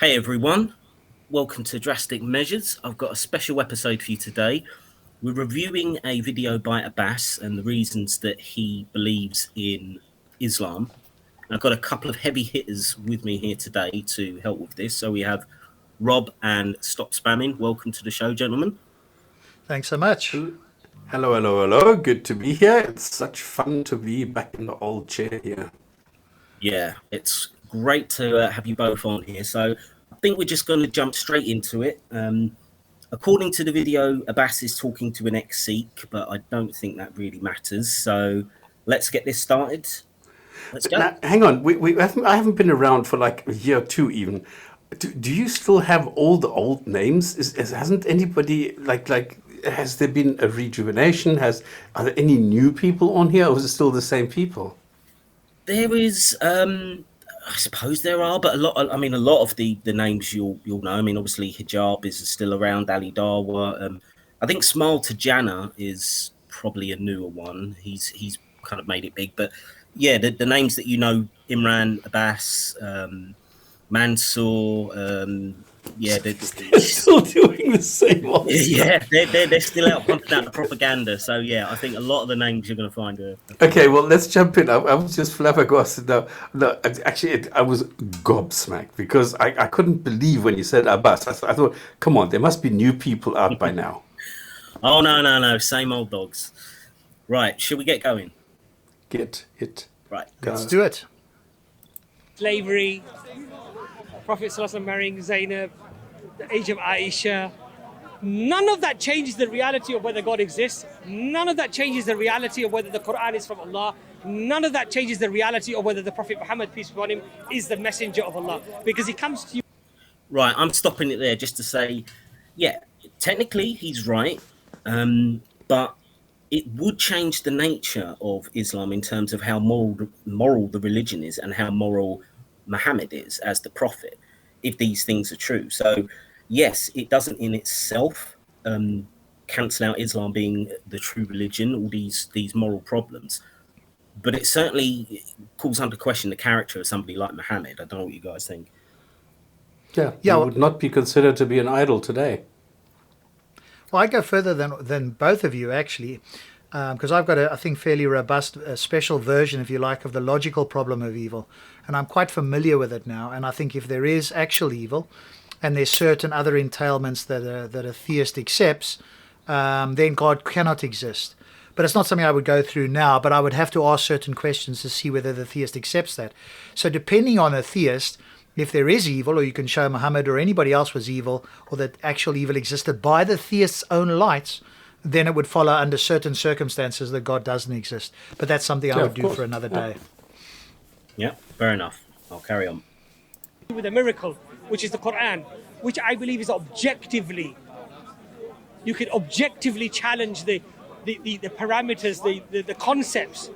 Hey everyone, welcome to Drastic Measures. I've got a special episode for you today. We're reviewing a video by Abbas and the reasons that he believes in Islam. I've got a couple of heavy hitters with me here today to help with this. So we have Rob and StopSpamming. Welcome to the show, gentlemen. Thanks so much. Hello. Good to be here. It's such fun to be back in the old chair here. Yeah, it's great to have you both on here. So I think we're just going to jump straight into it. According to the video, Abbas is talking to an ex-Sikh, but I don't think that really matters. So let's get this started. Let's go. Now, hang on. I haven't been around for like a year or two even. Do you still have all the old names? Hasn't anybody has there been a rejuvenation? Are there any new people on here, or is it still the same people? There is, I suppose there are, but a lot of the names you'll know. I mean, obviously Hijab is still around, Ali Dawa. I think Smile to Jannah is probably a newer one. He's kind of made it big, but yeah, the names that you know, Imran, Abbas, Mansour, They're still doing the same old yeah, they're still out pumping out the propaganda. So yeah, I think a lot of the names you're going to find are Okay, well, let's jump in. I was just flabbergasted. No, actually, I was gobsmacked because I couldn't believe when you said Abbas. I thought, come on, there must be new people out by now. Oh, no, same old dogs. Right, should we get going? Get it. Right. Let's do it. Slavery, Prophet ﷺ marrying Zainab, the age of Aisha. None of that changes the reality of whether God exists. None of that changes the reality of whether the Quran is from Allah. None of that changes the reality of whether the Prophet Muhammad, peace be upon him, is the messenger of Allah. Because he comes to you. Right, I'm stopping it there just to say, yeah, technically he's right, but it would change the nature of Islam in terms of how moral the religion is and how moral Muhammad is as the prophet, if these things are true. So yes, it doesn't in itself cancel out Islam being the true religion, all these moral problems, but it certainly calls under question the character of somebody like Muhammad. I don't know what you guys think. Yeah, he would not be considered to be an idol today. Well, I go further than both of you, actually, because I've got I think, fairly robust special version, if you like, of the logical problem of evil. And I'm quite familiar with it now. And I think if there is actual evil, and there's certain other entailments that a theist accepts, then God cannot exist. But it's not something I would go through now, but I would have to ask certain questions to see whether the theist accepts that. So depending on a theist, if there is evil, or you can show Muhammad or anybody else was evil, or that actual evil existed by the theist's own lights, then it would follow under certain circumstances that God doesn't exist. But that's something I would do for another day. Yeah, fair enough. I'll carry on. With a miracle, which is the Quran, which I believe is objectively, you can objectively challenge the parameters, the concepts,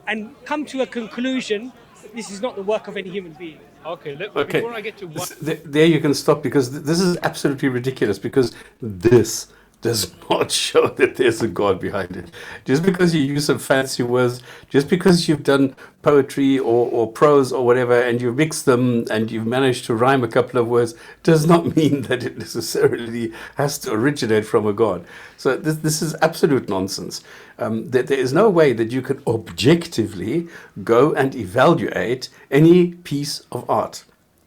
and come to a conclusion that this is not the work of any human being. Okay, before I get to what... There you can stop, because this is absolutely ridiculous, because this does not show that there's a God behind it. Just because you use some fancy words, just because you've done poetry or prose or whatever, and you mix them and you've managed to rhyme a couple of words, does not mean that it necessarily has to originate from a God. So this is absolute nonsense. There is no way that you can objectively go and evaluate any piece of art.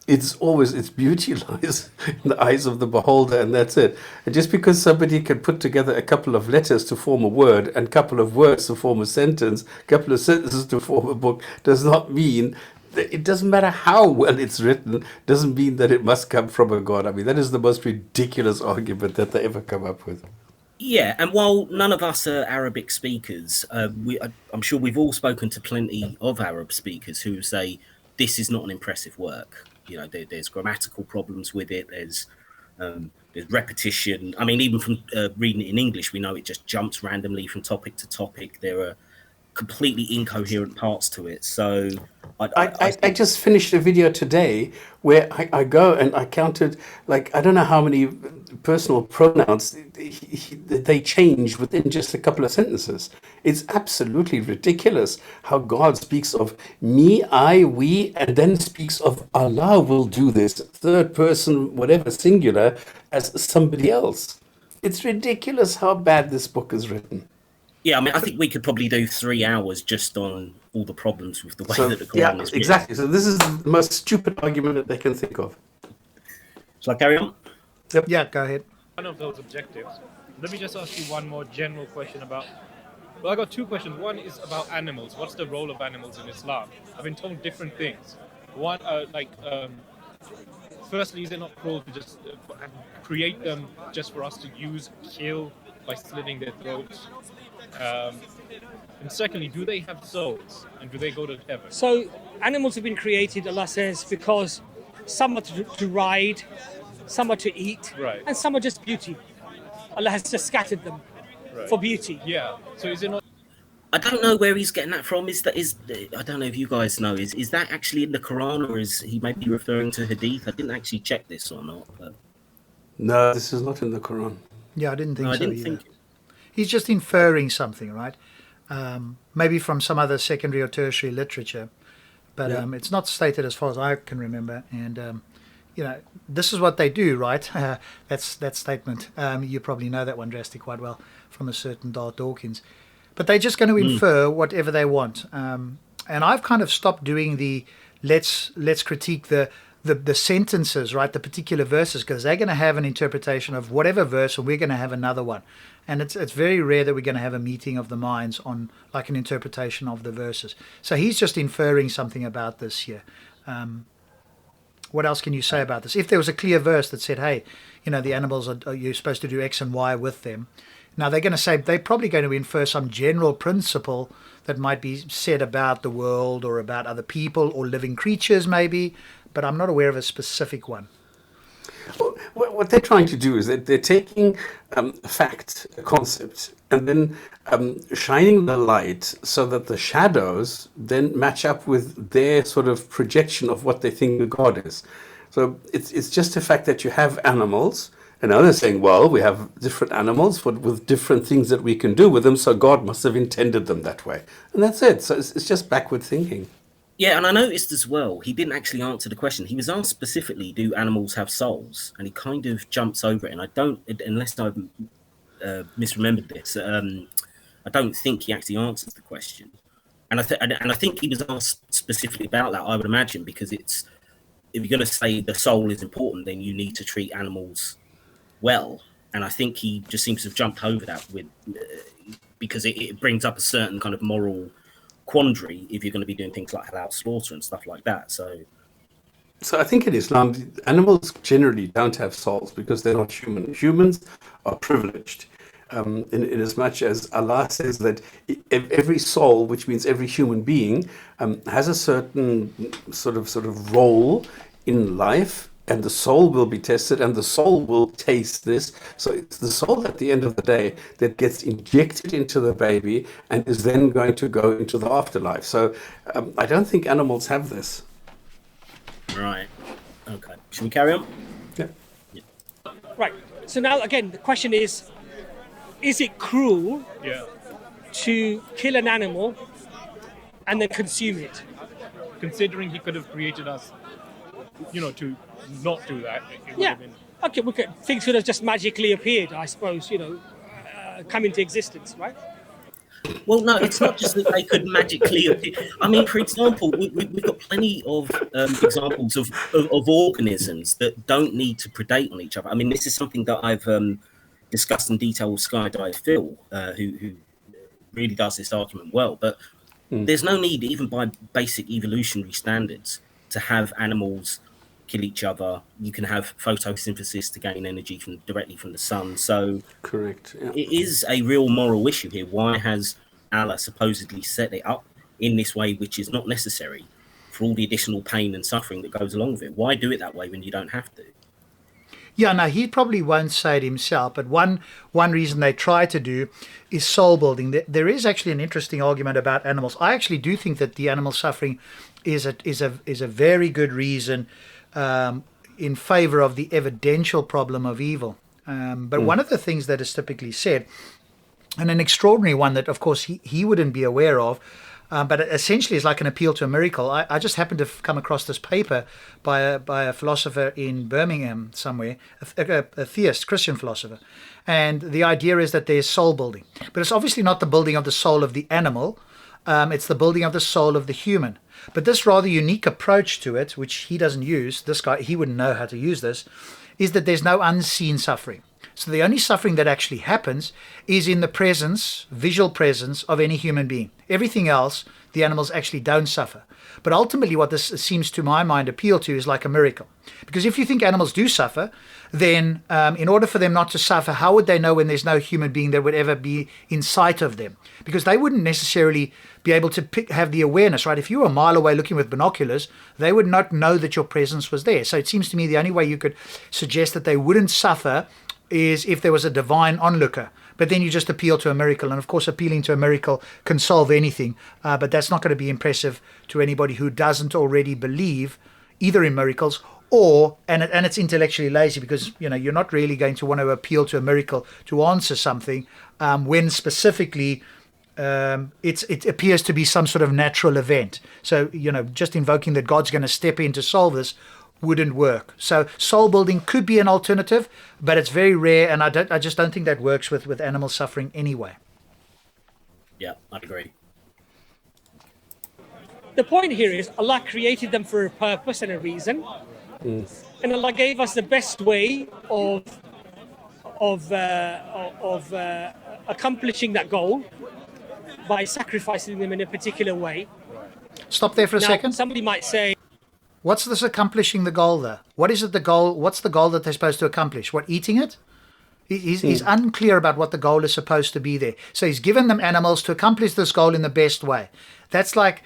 Its beauty lies in the eyes of the beholder, and that's it. And just because somebody can put together a couple of letters to form a word, and a couple of words to form a sentence, a couple of sentences to form a book, does not mean that it doesn't matter how well it's written, doesn't mean that it must come from a God. I mean, that is the most ridiculous argument that they ever come up with. Yeah, and while none of us are Arabic speakers, I'm sure we've all spoken to plenty of Arab speakers who say this is not an impressive work. You know, there's grammatical problems with it. There's repetition. I mean, even from reading it in English, we know it just jumps randomly from topic to topic. There are completely incoherent parts to it. So I just finished a video today where I go and I counted, like, I don't know how many personal pronouns they change within just a couple of sentences. It's absolutely ridiculous how God speaks of me, I, we, and then speaks of Allah will do this, third person, whatever, singular, as somebody else. It's ridiculous how bad this book is written. Yeah, I mean, I think we could probably do 3 hours just on all the problems with the way that the Quran is written. Exactly. So this is the most stupid argument that they can think of. Shall I carry on? Yep. Yeah, go ahead. One of those objectives. Let me just ask you one more general question about. Well, I got two questions. One is about animals. What's the role of animals in Islam? I've been told different things. One, firstly, is it not cruel to just create them just for us to use, kill by slitting their throats? And secondly, do they have souls and do they go to heaven? So animals have been created, Allah says, because some are to ride, some are to eat, Right. and some are just beauty. Allah has just scattered them for beauty. Yeah. So is it not? I don't know where he's getting that from. I don't know if you guys know. Is that actually in the Quran, or is he maybe referring to Hadith? I didn't actually check this or not. But... No, this is not in the Quran. Yeah, I didn't think No, I so didn't either. think. He's just inferring something, right? Maybe from some other secondary or tertiary literature, but it's not stated as far as I can remember. And this is what they do, right? That's that statement. You probably know that one, Drastic, quite well, from a certain Dart Dawkins. But they're just going to infer whatever they want. And I've kind of stopped doing the let's critique the sentences, right? The particular verses, because they're going to have an interpretation of whatever verse, and we're going to have another one. And it's very rare that we're going to have a meeting of the minds on like an interpretation of the verses. So he's just inferring something about this here. What else can you say about this? If there was a clear verse that said, hey, the animals are you're supposed to do X and Y with them. Now they're going to say, they're probably going to infer some general principle that might be said about the world or about other people or living creatures maybe, but I'm not aware of a specific one. Well, what they're trying to do is that they're taking a fact, a concept, and then shining the light so that the shadows then match up with their sort of projection of what they think the God is. So it's just the fact that you have animals, and now they're saying, well, we have different animals with different things that we can do with them, so God must have intended them that way. And that's it. So it's just backward thinking. Yeah, and I noticed as well, he didn't actually answer the question. He was asked specifically, do animals have souls? And he kind of jumps over it. And I don't, unless I've misremembered this, I don't think he actually answers the question. And I think he was asked specifically about that, I would imagine, because if you're going to say the soul is important, then you need to treat animals well. And I think he just seems to have jumped over that because it brings up a certain kind of moral quandary if you're going to be doing things like halal slaughter and stuff like that. So I think in Islam, animals generally don't have souls because they're not human. Humans are privileged. In as much as Allah says that every soul, which means every human being, has a certain sort of role in life, and the soul will be tested, and the soul will taste this. So it's the soul at the end of the day that gets injected into the baby and is then going to go into the afterlife. So I don't think animals have this. right, okay. Should we carry on? Yeah. Right. So now, again, the question is it cruel Yeah. to kill an animal and then consume it? Considering he could have created us, to not do that. It would Yeah. have been. Okay, things could have just magically appeared, I suppose, come into existence, right? Well, no, it's not just that they could magically appear. I mean, for example, we've got plenty of examples of organisms that don't need to predate on each other. I mean, this is something that I've discussed in detail with Skydive Phil, who really does this argument well. But there's no need, even by basic evolutionary standards, to have animals kill each other. You can have photosynthesis to gain energy directly from the sun. So Correct. Yeah. it is a real moral issue here. Why has Allah supposedly set it up in this way, which is not necessary, for all the additional pain and suffering that goes along with it? Why do it that way when you don't have to? Yeah, no, he probably won't say it himself, but one reason they try to do is soul building. There is actually an interesting argument about animals. I actually do think that the animal suffering is a very good reason in favor of the evidential problem of evil. But one of the things that is typically said, and an extraordinary one that, of course, he wouldn't be aware of, but essentially is like an appeal to a miracle. I just happened to come across this paper by a philosopher in Birmingham somewhere, a theist, Christian philosopher. And the idea is that there's soul building. But it's obviously not the building of the soul of the animal. It's the building of the soul of the human. But this rather unique approach to it, which he doesn't use, this guy, he wouldn't know how to use this, is that there's no unseen suffering. So the only suffering that actually happens is in the presence, visual presence of any human being. Everything else, the animals actually don't suffer. But ultimately what this seems to my mind appeal to is like a miracle. Because if you think animals do suffer, then in order for them not to suffer, how would they know when there's no human being that would ever be in sight of them? Because they wouldn't necessarily be able to have the awareness, right? If you were a mile away looking with binoculars, they would not know that your presence was there. So it seems to me the only way you could suggest that they wouldn't suffer is if there was a divine onlooker. But then you just appeal to a miracle. And of course, appealing to a miracle can solve anything. But that's not going to be impressive to anybody who doesn't already believe either in miracles or, and it's intellectually lazy, because, you know, you're not really going to want to appeal to a miracle to answer something when specifically it appears to be some sort of natural event. So, you know, just invoking that God's going to step in to solve this wouldn't work. So soul building could be an alternative, but it's very rare, and I just don't think that works with animal suffering anyway. Yeah, I agree. The point here is Allah created them for a purpose and a reason, and Allah gave us the best way of accomplishing that goal by sacrificing them in a particular way. Stop there for a second. Somebody might say, what's this accomplishing the goal there? What is it the goal? What's the goal that they're supposed to accomplish? What, eating it? He's unclear about what the goal is supposed to be there. So he's given them animals to accomplish this goal in the best way. That's like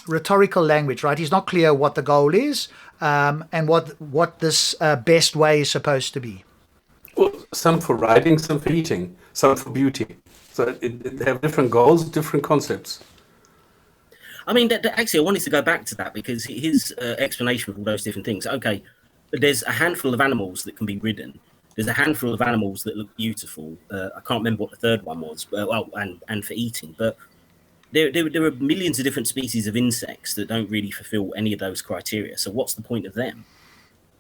rhetorical language, right? He's not clear what the goal is and what this best way is supposed to be. Well, some for riding, some for eating, some for beauty. So they have different goals, different concepts. I mean, actually, I wanted to go back to that because his explanation of all those different things. Okay, there's a handful of animals that can be ridden. There's a handful of animals that look beautiful. I can't remember what the third one was. And for eating, but there are millions of different species of insects that don't really fulfill any of those criteria. So what's the point of them?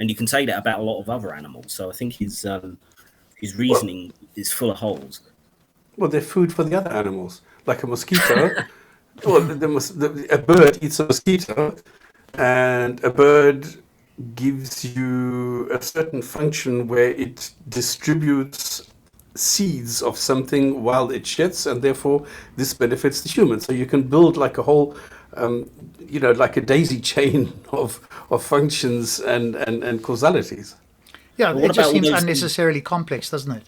And you can say that about a lot of other animals. So I think his reasoning is full of holes. Well, they're food for the other animals, like a mosquito. Well, a bird eats a mosquito, and a bird gives you a certain function where it distributes seeds of something while it sheds, and therefore this benefits the human. So you can build like a whole, like a daisy chain of functions and causalities. Yeah, it just seems unnecessarily complex, doesn't it?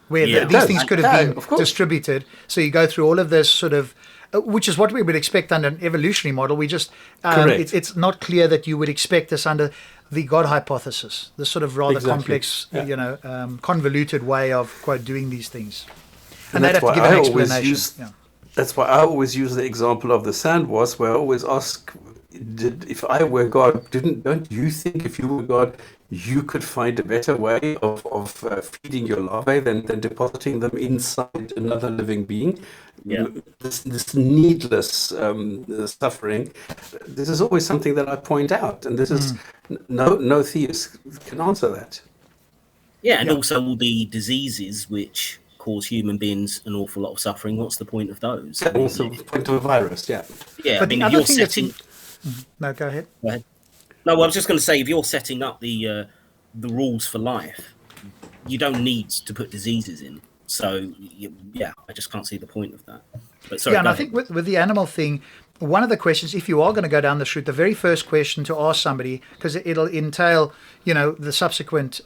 Where these things could have been distributed. So you go through all of this sort of, which is what we would expect under an evolutionary model. We just, it's not clear that you would expect this under the God hypothesis, this sort of rather complex, convoluted way of, quote, doing these things. And they'd have to give an explanation. That's why I always use the example of the sand wasp, where I always ask, if I were God, don't you think if you were God, you could find a better way of feeding your larvae than depositing them inside another living being? Yeah. This needless suffering. This is always something that I point out, and this is no theist can answer that. Yeah, and also all the diseases which cause human beings an awful lot of suffering. What's the point of those? Yeah, also the point of a virus. Yeah. Yeah, but I mean, if you're setting. No, go ahead. Go ahead. No, I was just going to say, if you're setting up the rules for life, you don't need to put diseases in. So, I just can't see the point of that. But sorry, and I think with the animal thing, one of the questions, if you are going to go down this route, the very first question to ask somebody, because it'll entail, the subsequent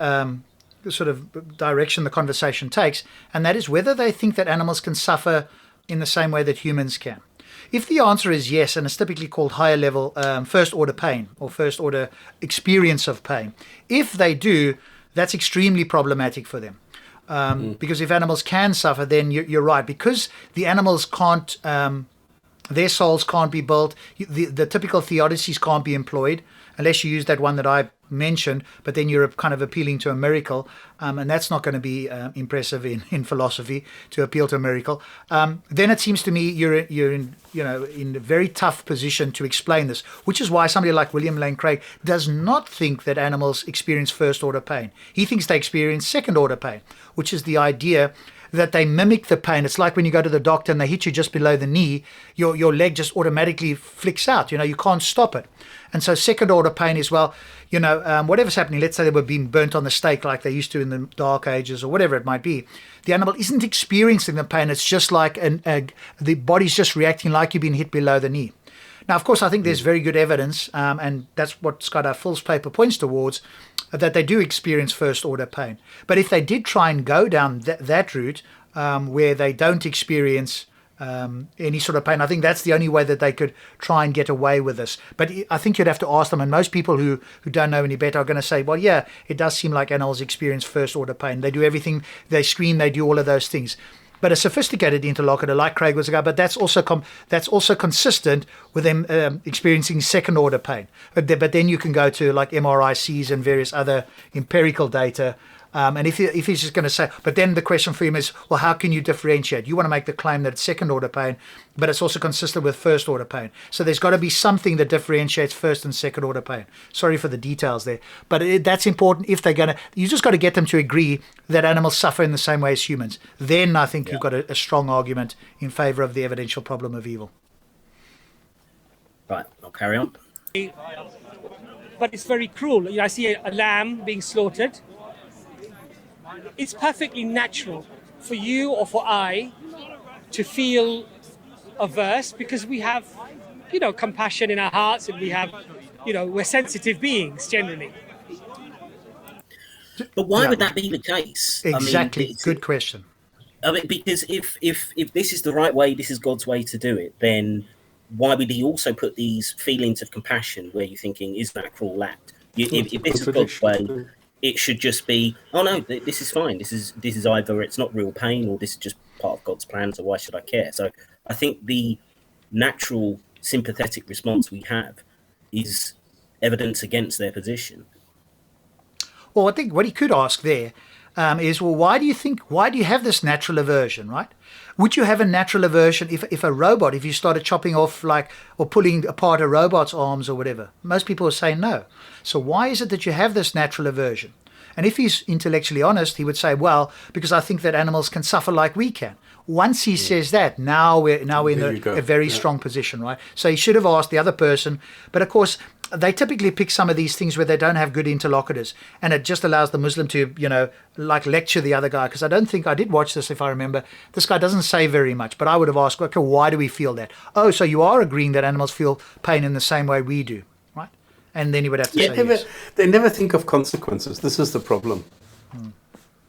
sort of direction the conversation takes, and that is whether they think that animals can suffer in the same way that humans can. If the answer is yes, and it's typically called higher level first order pain or first order experience of pain, if they do, that's extremely problematic for them. Because if animals can suffer, then you're right. Because the animals can't, their souls can't be built, the typical theodicies can't be employed, unless you use that one that I mentioned, but then you're kind of appealing to a miracle, and that's not going to be impressive in philosophy, to appeal to a miracle. Then it seems to me you're in a very tough position to explain this, which is why somebody like William Lane Craig does not think that animals experience first order pain. He thinks they experience second order pain, which is the idea that they mimic the pain. It's like when you go to the doctor and they hit you just below the knee, your leg just automatically flicks out. You can't stop it. And so second order pain is, whatever's happening, let's say they were being burnt on the stake like they used to in the Dark Ages or whatever it might be. The animal isn't experiencing the pain. It's just like the body's just reacting like you've been hit below the knee. Now, of course, I think there's very good evidence, and that's what Scott Ful's paper points towards, that they do experience first order pain. But if they did try and go down that route, where they don't experience any sort of pain, I think that's the only way that they could try and get away with this. But I think you'd have to ask them, and most people who don't know any better are going to say, well, yeah, it does seem like animals experience first order pain. They do everything, they scream, they do all of those things. But a sophisticated interlocutor like Craig was a guy, but that's also consistent with them experiencing second order pain. But then you can go to like MRICs and various other empirical data. And if he's just going to say, but then the question for him is, well, how can you differentiate? You want to make the claim that it's second order pain, but it's also consistent with first order pain. So there's got to be something that differentiates first and second order pain. Sorry for the details there, but that's important. If they're going to, you just got to get them to agree that animals suffer in the same way as humans. Then I think you've got a strong argument in favor of the evidential problem of evil. Right, I'll carry on. But it's very cruel. I see a lamb being slaughtered. It's perfectly natural for you or for I to feel averse, because we have, compassion in our hearts, and we have, we're sensitive beings generally. But why would that be the case? Exactly. I mean, good question. Because if this is the right way, this is God's way to do it, then why would he also put these feelings of compassion where you're thinking, is that a cruel act? If this is God's way, it should just be, oh no, this is fine. This is either it's not real pain, or this is just part of God's plan, so why should I care? So I think the natural sympathetic response we have is evidence against their position. Well, I think what he could ask there is, well, why do you have this natural aversion, right? Would you have a natural aversion if a robot, if you started chopping off or pulling apart a robot's arms or whatever? Most people would say no. So why is it that you have this natural aversion? And if he's intellectually honest, he would say, well, because I think that animals can suffer like we can. Once he says that, now we're in a very strong position, right? So he should have asked the other person. But of course, they typically pick some of these things where they don't have good interlocutors, and it just allows the Muslim to, lecture the other guy. Because I don't think I did watch this, if I remember. This guy doesn't say very much, but I would have asked, okay, why do we feel that? Oh, so you are agreeing that animals feel pain in the same way we do, right? And then he would have to say yes. They never think of consequences. This is the problem.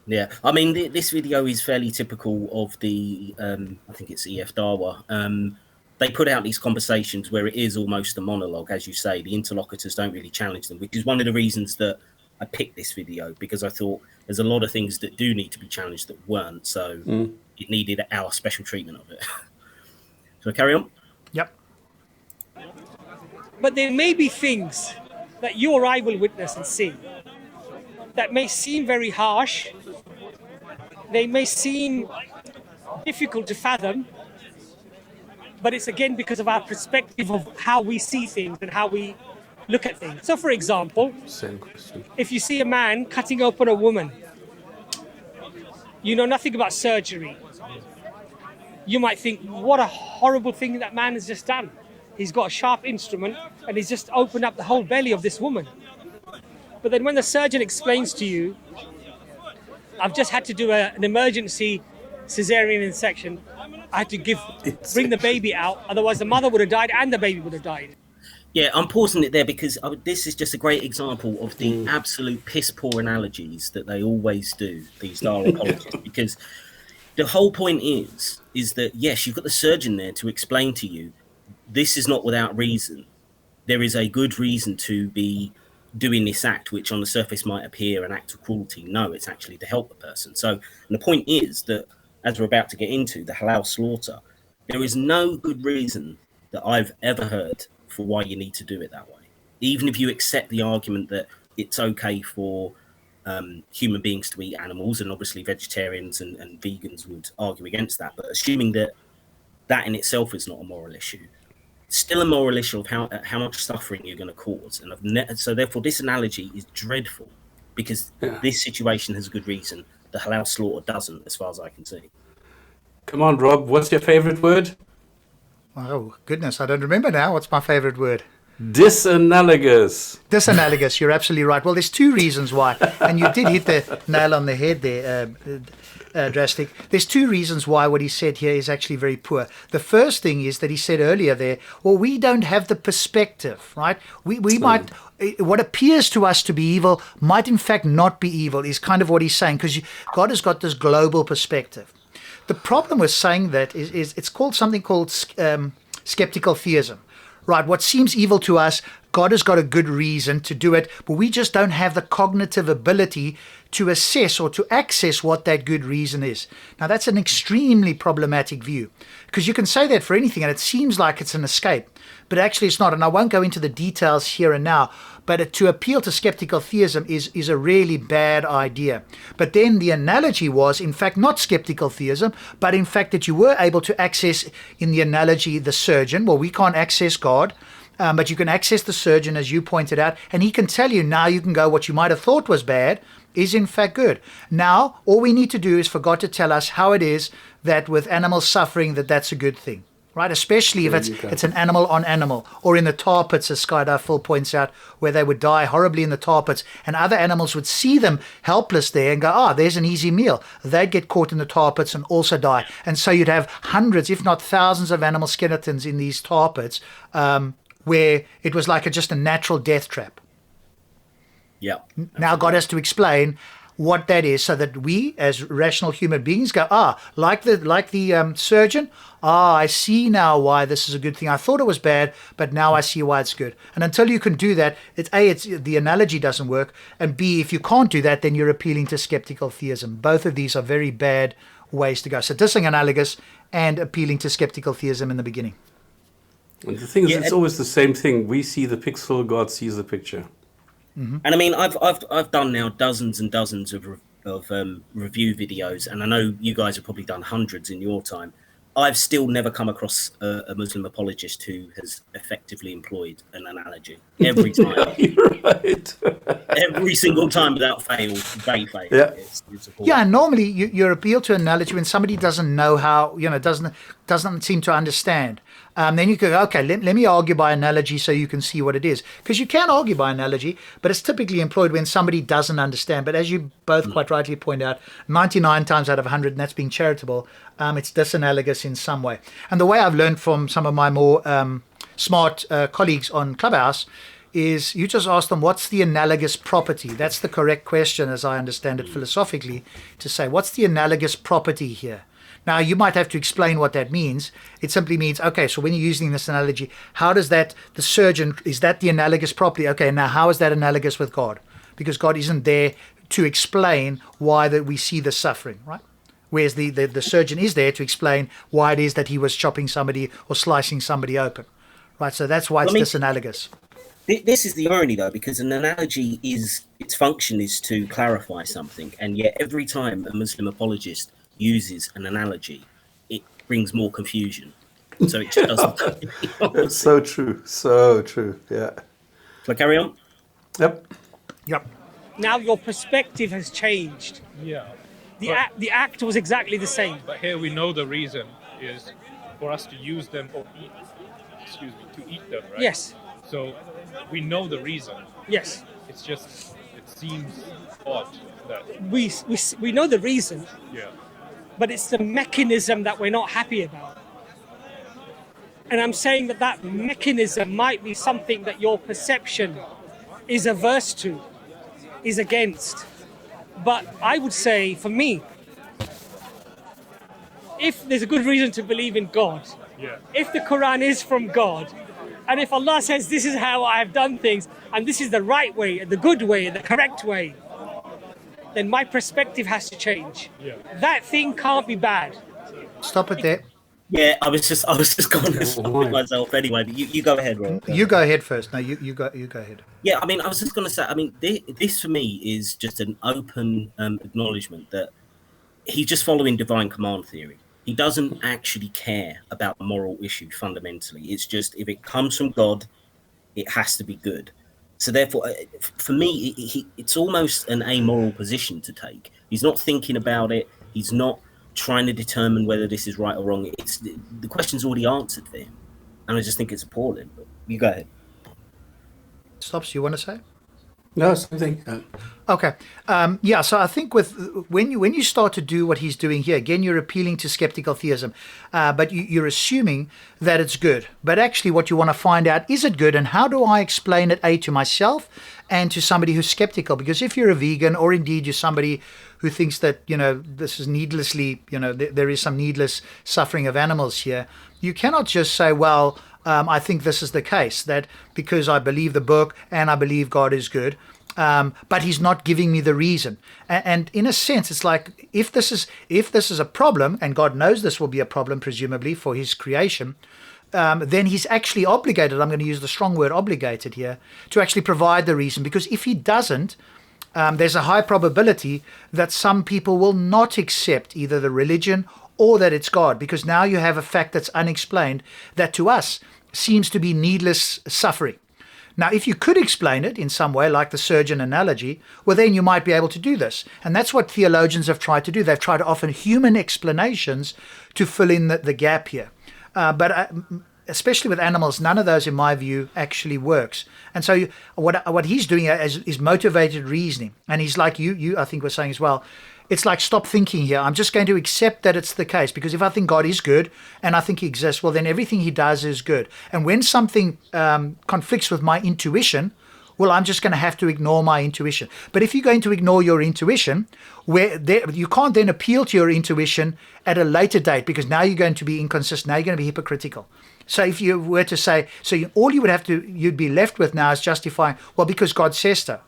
Yeah, I mean, this video is fairly typical of the, I think it's E.F. Dawa. They put out these conversations where it is almost a monologue, as you say. The interlocutors don't really challenge them, which is one of the reasons that I picked this video, because I thought there's a lot of things that do need to be challenged that weren't, so it needed our special treatment of it. So carry on? Yep. But there may be things that you or I will witness and see that may seem very harsh. They may seem difficult to fathom, but it's again because of our perspective of how we see things and how we look at things. So, for example, if you see a man cutting open a woman, you know nothing about surgery. You might think, what a horrible thing that man has just done. He's got a sharp instrument and he's just opened up the whole belly of this woman. But then when the surgeon explains to you, I've just had to do an emergency cesarean section. I had to bring the baby out, otherwise the mother would have died and the baby would have died. Yeah, I'm pausing it there because this is just a great example of the absolute piss poor analogies that they always do, these Dara apologists, because the whole point is that, yes, you've got the surgeon there to explain to you, this is not without reason. There is a good reason to be doing this act, which on the surface might appear an act of cruelty. No, it's actually to help the person. So, and the point is that, as we're about to get into, the halal slaughter, there is no good reason that I've ever heard for why you need to do it that way. Even if you accept the argument that it's okay for human beings to eat animals, and obviously vegetarians and vegans would argue against that, but assuming that that in itself is not a moral issue, still a moral issue of how much suffering you're going to cause. And so therefore this analogy is dreadful, because this situation has a good reason. The halal slaughter doesn't, as far as I can see. Come on, Rob, what's your favorite word? Oh, goodness, I don't remember now. What's my favorite word? Disanalogous. Disanalogous, you're absolutely right. Well, there's two reasons why, and you did hit the nail on the head there, Drastic. There's two reasons why what he said here is actually very poor. The first thing is that he said earlier there, well, we don't have the perspective, right? We might, what appears to us to be evil might in fact not be evil, is kind of what he's saying, because God has got this global perspective. The problem with saying that is it's called something called skeptical theism. Right, what seems evil to us, God has got a good reason to do it, but we just don't have the cognitive ability to assess or to access what that good reason is. Now, that's an extremely problematic view, because you can say that for anything, and it seems like it's an escape, but actually it's not. And I won't go into the details here and now, but to appeal to skeptical theism is a really bad idea. But then the analogy was, in fact, not skeptical theism, but in fact that you were able to access, in the analogy, the surgeon. Well, we can't access God, but you can access the surgeon, as you pointed out, and he can tell you, now you can go, what you might have thought was bad is in fact good. Now, all we need to do is for God to tell us how it is that with animals suffering, that's a good thing. Right, especially if it's an animal on animal, or in the tar pits, as Skydive Phil points out, where they would die horribly in the tar pits, and other animals would see them helpless there and go, there's an easy meal. They'd get caught in the tar pits and also die. And so you'd have hundreds, if not thousands, of animal skeletons in these tar pits, where it was like just a natural death trap. Yeah. Now God has to explain what that is, so that we as rational human beings go, like the surgeon, I see now why this is a good thing. I thought it was bad, but now I see why it's good. And until you can do that, it's the analogy doesn't work, and B, if you can't do that, then you're appealing to skeptical theism. Both of these are very bad ways to go. So disanalogous and appealing to skeptical theism in the beginning. And the thing is, it's always the same thing. We see the pixel, God sees the picture. Mm-hmm. And I mean, I've done now dozens and dozens of review videos, and I know you guys have probably done hundreds in your time. I've still never come across a Muslim apologist who has effectively employed an analogy every time. You're right. Every single time without fail, they fail. Yeah. It's And normally you appeal to analogy when somebody doesn't know how, doesn't seem to understand. Then you go, okay, let me argue by analogy so you can see what it is. Because you can argue by analogy, but it's typically employed when somebody doesn't understand. But as you both quite rightly point out, 99 times out of 100, and that's being charitable, it's disanalogous in some way. And the way I've learned from some of my more smart colleagues on Clubhouse is you just ask them, what's the analogous property? That's the correct question, as I understand it philosophically, to say, what's the analogous property here? Now, you might have to explain what that means. It simply means, okay, so when you're using this analogy, how does that, the surgeon, is that the analogous property? Okay, now how is that analogous with God? Because God isn't there to explain why that we see the suffering, right? Whereas the surgeon is there to explain why it is that he was chopping somebody or slicing somebody open, right? So that's why it's disanalogous. This is the irony, though, because an analogy its function is to clarify something, and yet every time a Muslim apologist uses an analogy, it brings more confusion. So it just doesn't. It's so true. So true. Yeah. Shall I carry on? Yep. Now your perspective has changed. Yeah. The act was exactly the same. But here we know the reason is for us to use them or eat. To eat them, right? Yes. So we know the reason. Yes. It's just it seems odd that We know the reason. yeah. But it's the mechanism that we're not happy about. And I'm saying that mechanism might be something that your perception is averse to, is against. But I would say, for me, if there's a good reason to believe in God, Yeah. If the Quran is from God, and if Allah says this is how I have done things, and this is the right way, the good way, the correct way, then my perspective has to change. Yeah. That thing can't be bad. Stop it there. Yeah, I was just going to stop it myself anyway. But you go ahead, Rob. You go ahead first. No, you go ahead. Yeah, I mean, I was just going to say. I mean, this for me is just an open acknowledgement that he's just following divine command theory. He doesn't actually care about the moral issue fundamentally. It's just if it comes from God, it has to be good. So therefore, for me, it's almost an amoral position to take. He's not thinking about it. He's not trying to determine whether this is right or wrong. It's the question's already answered for him, and I just think it's appalling. But you go ahead. Stops. You want to say? No, something. Okay. Yeah. So I think when you start to do what he's doing here, again, you're appealing to skeptical theism, but you're assuming that it's good. But actually, what you want to find out, is it good, and how do I explain it to myself and to somebody who's skeptical? Because if you're a vegan, or indeed you're somebody who thinks that this is needlessly, there is some needless suffering of animals here, you cannot just say, well, I think this is the case, that because I believe the book and I believe God is good, but he's not giving me the reason. And in a sense, it's like, if this is a problem, and God knows this will be a problem, presumably, for his creation, then he's actually obligated, I'm going to use the strong word obligated here, to actually provide the reason. Because if he doesn't, there's a high probability that some people will not accept either the religion or that it's God, because now you have a fact that's unexplained that to us seems to be needless suffering. Now, if you could explain it in some way, like the surgeon analogy, well, then you might be able to do this. And that's what theologians have tried to do. They've tried to offer human explanations to fill in the gap here. But especially with animals, none of those, in my view, actually works. And so what he's doing is motivated reasoning. And he's like you I think, were saying as well, it's like, stop thinking here. I'm just going to accept that it's the case, because if I think God is good and I think he exists, well, then everything he does is good. And when something conflicts with my intuition, well, I'm just going to have to ignore my intuition. But if you're going to ignore your intuition, you can't then appeal to your intuition at a later date, because now you're going to be inconsistent. Now you're going to be hypocritical. So if you were to say, all you'd be left with now is justifying, well, because God says so.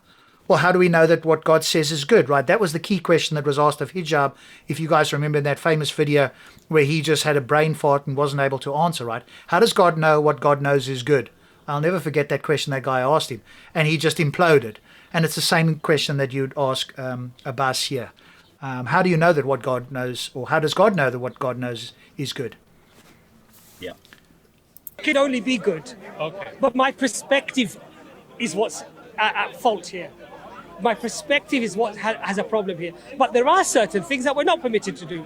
Well, how do we know that what God says is good, right? That was the key question that was asked of Hijab, if you guys remember that famous video where he just had a brain fart and wasn't able to answer, right? How does God know what God knows is good? I'll never forget that question that guy asked him, and he just imploded. And it's the same question that you'd ask Abbas here. How do you know that what God knows, or how does God know that what God knows is good? Yeah. It can only be good. Okay. But my perspective is what's at fault here. My perspective is what has a problem here. But there are certain things that we're not permitted to do.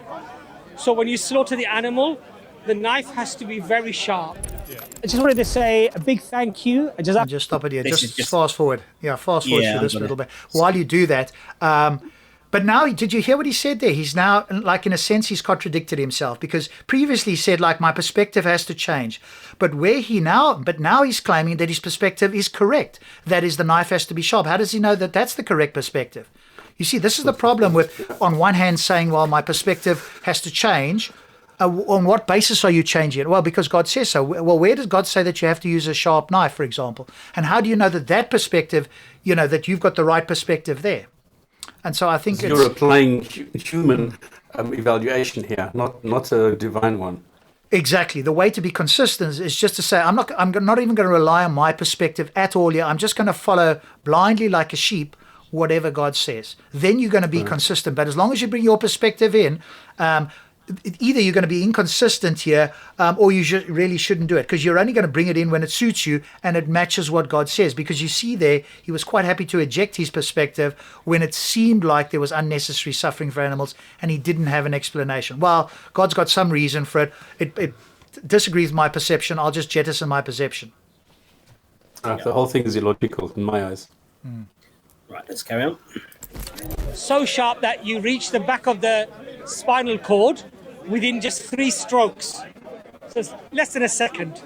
So when you slaughter the animal, the knife has to be very sharp. Yeah. I just wanted to say a big thank you. Just stop it here. Just fast forward. Yeah, fast forward through this a little bit. While you do that, but now, did you hear what he said there? He's now, like, in a sense, he's contradicted himself, because previously he said, like, my perspective has to change. But now he's claiming that his perspective is correct. That is, the knife has to be sharp. How does he know that that's the correct perspective? You see, this is the problem with, on one hand, saying, well, my perspective has to change. On what basis are you changing it? Well, because God says so. Well, where does God say that you have to use a sharp knife, for example? And how do you know that perspective, that you've got the right perspective there? And so I think you're applying human evaluation here, not a divine one. Exactly. The way to be consistent is just to say, I'm not even going to rely on my perspective at all here. I'm just going to follow blindly like a sheep whatever God says. Then you're going to be consistent. But as long as you bring your perspective in, either you're going to be inconsistent here, or you really shouldn't do it, because you're only going to bring it in when it suits you and it matches what God says. Because you see there, he was quite happy to eject his perspective when it seemed like there was unnecessary suffering for animals and he didn't have an explanation. Well, God's got some reason for it. It disagrees with my perception. I'll just jettison my perception. The whole thing is illogical in my eyes. Right, let's carry on. So sharp that you reach the back of the spinal cord within just 3 strokes. So it's less than a second.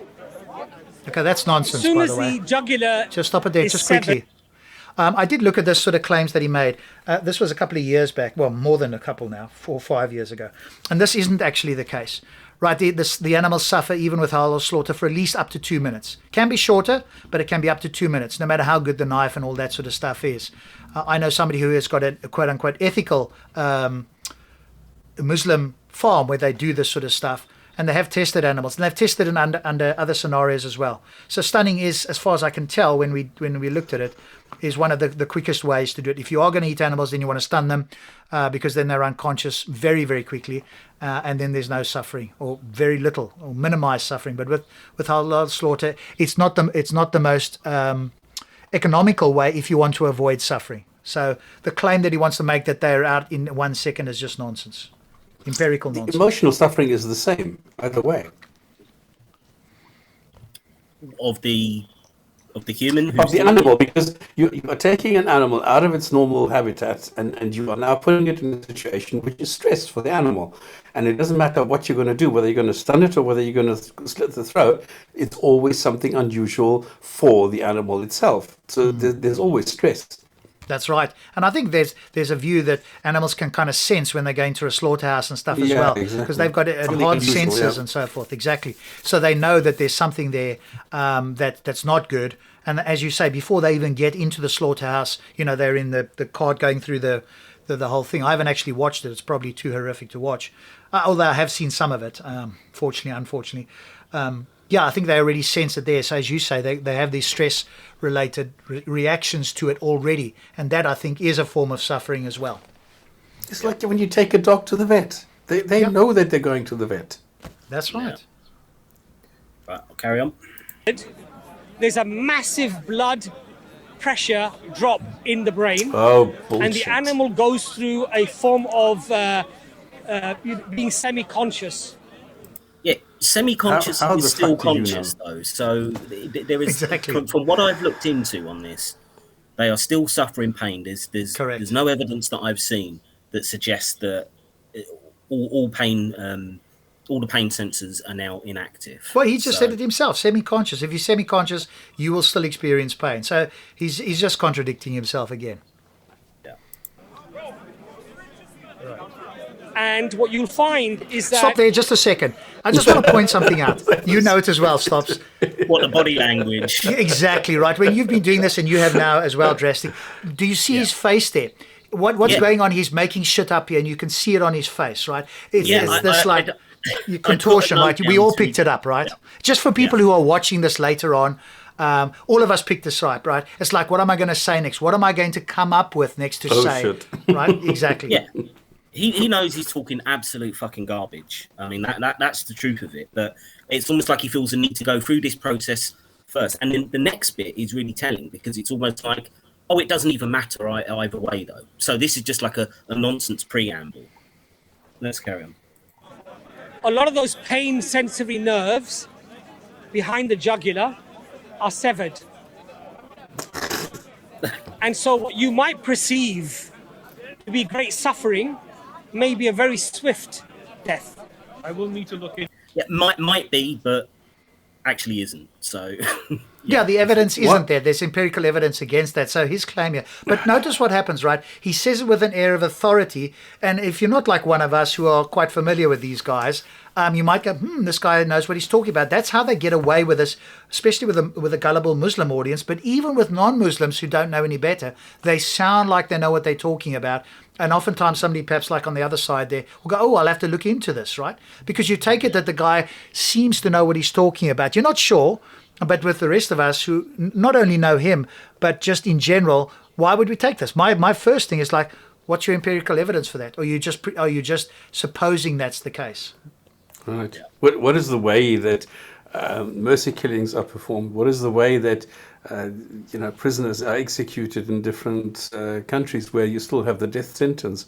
Okay, that's nonsense, by the way. As soon as the jugular just stop it there, just quickly. I did look at this sort of claims that he made. This was a couple of years back, well, more than a couple now, 4 or 5 years ago. And this isn't actually the case. right? The animals suffer even with halal slaughter for at least up to 2 minutes. Can be shorter, but it can be up to 2 minutes, no matter how good the knife and all that sort of stuff is. I know somebody who has got a quote unquote ethical Muslim farm where they do this sort of stuff, and they have tested animals, and they've tested it under other scenarios as well. So stunning is, as far as I can tell, when we looked at it, is one of the quickest ways to do it. If you are going to eat animals, then you want to stun them because then they're unconscious very, very quickly, and then there's no suffering or very little or minimized suffering. But with halal slaughter, it's not the most economical way if you want to avoid suffering. So the claim that he wants to make that they're out in 1 second is just nonsense. Empirical nonsense. Emotional suffering is the same either way. Of the human, Of the animal, because you are taking an animal out of its normal habitat and you are now putting it in a situation which is stress for the animal. And it doesn't matter what you're going to do, whether you're going to stun it or whether you're going to slit the throat, it's always something unusual for the animal itself. So there's always stress. That's right. And I think there's a view that animals can kind of sense when they go into a slaughterhouse and stuff as well, because they've got enhanced senses and so forth. Exactly. So they know that there's something there that's not good. And as you say, before they even get into the slaughterhouse, they're in the cart going through the whole thing. I haven't actually watched it. It's probably too horrific to watch, although I have seen some of it, unfortunately. I think they already sense it there. So as you say, they have these stress-related reactions to it already. And that, I think, is a form of suffering as well. It's like when you take a dog to the vet. They know that they're going to the vet. That's right. Yeah. Right, I'll carry on. There's a massive blood pressure drop in the brain. Oh, bullshit. And the animal goes through a form of being semi-conscious. Yeah, semi-conscious how is the still fuck do you conscious, though. So there is, Exactly. from what I've looked into on this, they are still suffering pain. There's no evidence that I've seen that suggests that all pain, all the pain sensors are now inactive. Well, he just said it himself, semi-conscious. If you're semi-conscious, you will still experience pain. So he's just contradicting himself again. And what you'll find is that... Stop there just a second. I just want to point something out. You know it as well, Stops. What, the body language? Exactly right. When you've been doing this and you have now as well, Drastic, do you see his face there? What's going on? He's making shit up here and you can see it on his face, right? It's this contortion, right? We all picked it up, right? Just for people who are watching this later on, all of us picked this up, right? It's like, what am I going to say next? What am I going to come up with next to say? Shit. Right? Exactly. Yeah. He knows he's talking absolute fucking garbage. I mean, that's the truth of it. But it's almost like he feels the need to go through this process first. And then the next bit is really telling because it's almost like, oh, it doesn't even matter either way, though. So this is just like a nonsense preamble. Let's carry on. A lot of those pain sensory nerves behind the jugular are severed. And so what you might perceive to be great suffering may be a very swift death. I will need to look in. Yeah, might be, but actually isn't. So yeah, the evidence isn't there. There's empirical evidence against that. So his claim here. But notice what happens, right? He says it with an air of authority. And if you're not like one of us who are quite familiar with these guys, you might go, this guy knows what he's talking about. That's how they get away with this, especially with a gullible Muslim audience. But even with non-Muslims who don't know any better, they sound like they know what they're talking about. And oftentimes somebody perhaps like on the other side there will go, oh, I'll have to look into this, right? Because you take it that the guy seems to know what he's talking about. You're not sure, but with the rest of us who not only know him, but just in general, why would we take this? My first thing is like, what's your empirical evidence for that? Or are you just supposing that's the case? Right. What is the way that mercy killings are performed? What is the way that prisoners are executed in different countries where you still have the death sentence?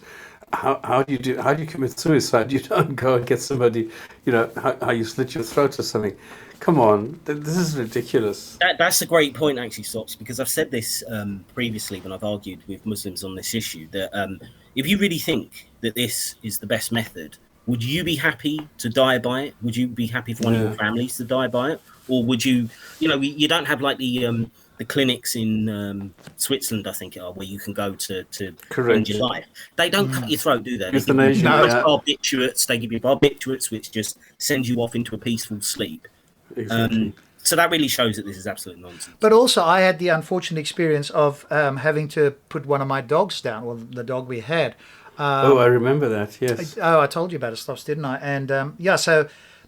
How do you commit suicide? You don't go and get somebody, how you slit your throat or something. Come on, this is ridiculous. That's a great point, actually, Sops, because I've said this previously when I've argued with Muslims on this issue, that if you really think that this is the best method, would you be happy to die by it? Would you be happy for one of your families to die by it? Or would you, you don't have like the the clinics in Switzerland, I think, are where you can go to Correct. end your life. They don't cut your throat, do they? They give Euthanasia, you yeah. barbiturates. They give you barbiturates, which just send you off into a peaceful sleep. Exactly. So that really shows that this is absolute nonsense. But also, I had the unfortunate experience of having to put one of my dogs down, well, the dog we had. I remember that, yes. I told you about it, Stops, didn't I? And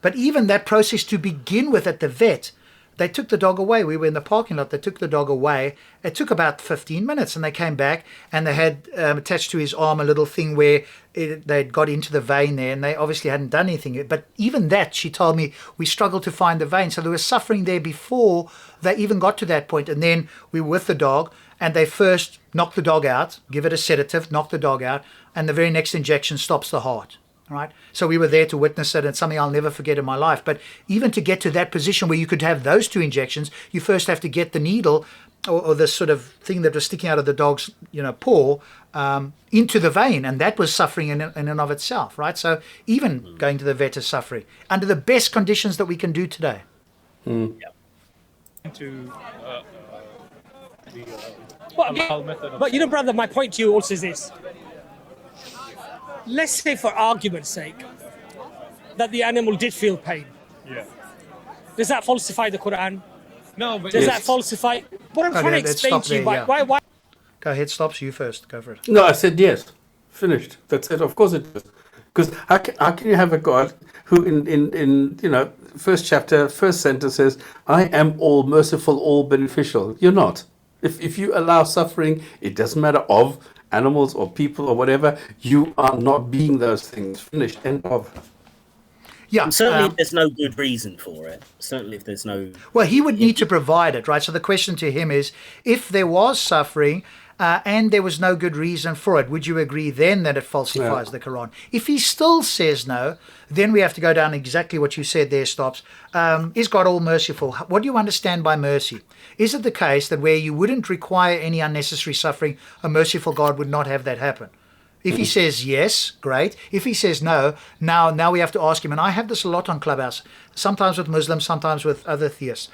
but even that process to begin with at the vet, they took the dog away. We were in the parking lot. They took the dog away. It took about 15 minutes, and they came back, and they had attached to his arm a little thing where they'd got into the vein there, and they obviously hadn't done anything. But even that, she told me, we struggled to find the vein. So there was suffering there before they even got to that point. And then we were with the dog, and they first knock the dog out, give it a sedative, knock the dog out, and the very next injection stops the heart. Right, so we were there to witness it, and it's something I'll never forget in my life. But even to get to that position where you could have those two injections, you first have to get the needle or this sort of thing that was sticking out of the dog's, paw into the vein, and that was suffering in and of itself. Right, so even going to the vet is suffering under the best conditions that we can do today. To the halal method of But brother, my point to you also is this. Let's say, for argument's sake, that the animal did feel pain. yeah. Does that falsify the Quran? No, but Does Yes. that falsify? What I'm Okay, trying to let's explain stop to you, there, why? Go ahead, Stops, you first. Go for it. No, I said yes. Finished. That's it. Of course it is. Because how can you have a God who in first chapter, first sentence says, I am all merciful, all beneficial. You're not. If you allow suffering, it doesn't matter of animals or people or whatever, you are not being those things. Finished. End of. Yeah, And certainly, if there's no good reason for it. Certainly, if there's no. well, he would need to provide it, right? So the question to him is, if there was suffering and there was no good reason for it, would you agree then that it falsifies the Quran? If he still says no, then we have to go down exactly what you said there, Stops. Is God all merciful? What do you understand by mercy? Is it the case that where you wouldn't require any unnecessary suffering, a merciful God would not have that happen? If he says yes, great. If he says no, now we have to ask him, and I have this a lot on Clubhouse, sometimes with Muslims, sometimes with other theists.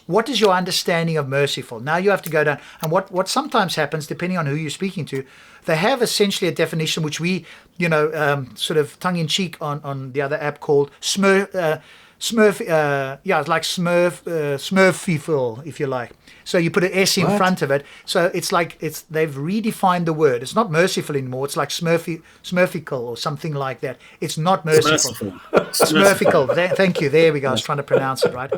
What is your understanding of merciful? Now you have to go down. And what sometimes happens, depending on who you're speaking to, they have essentially a definition which we, sort of tongue-in-cheek on the other app called it's like Smurfiful, if you like. So you put an S in front of it. So it's like they've redefined the word. It's not merciful anymore. It's like Smurfical or something like that. It's not merciful. Smurfical. Thank you. There we go. I was trying to pronounce it right.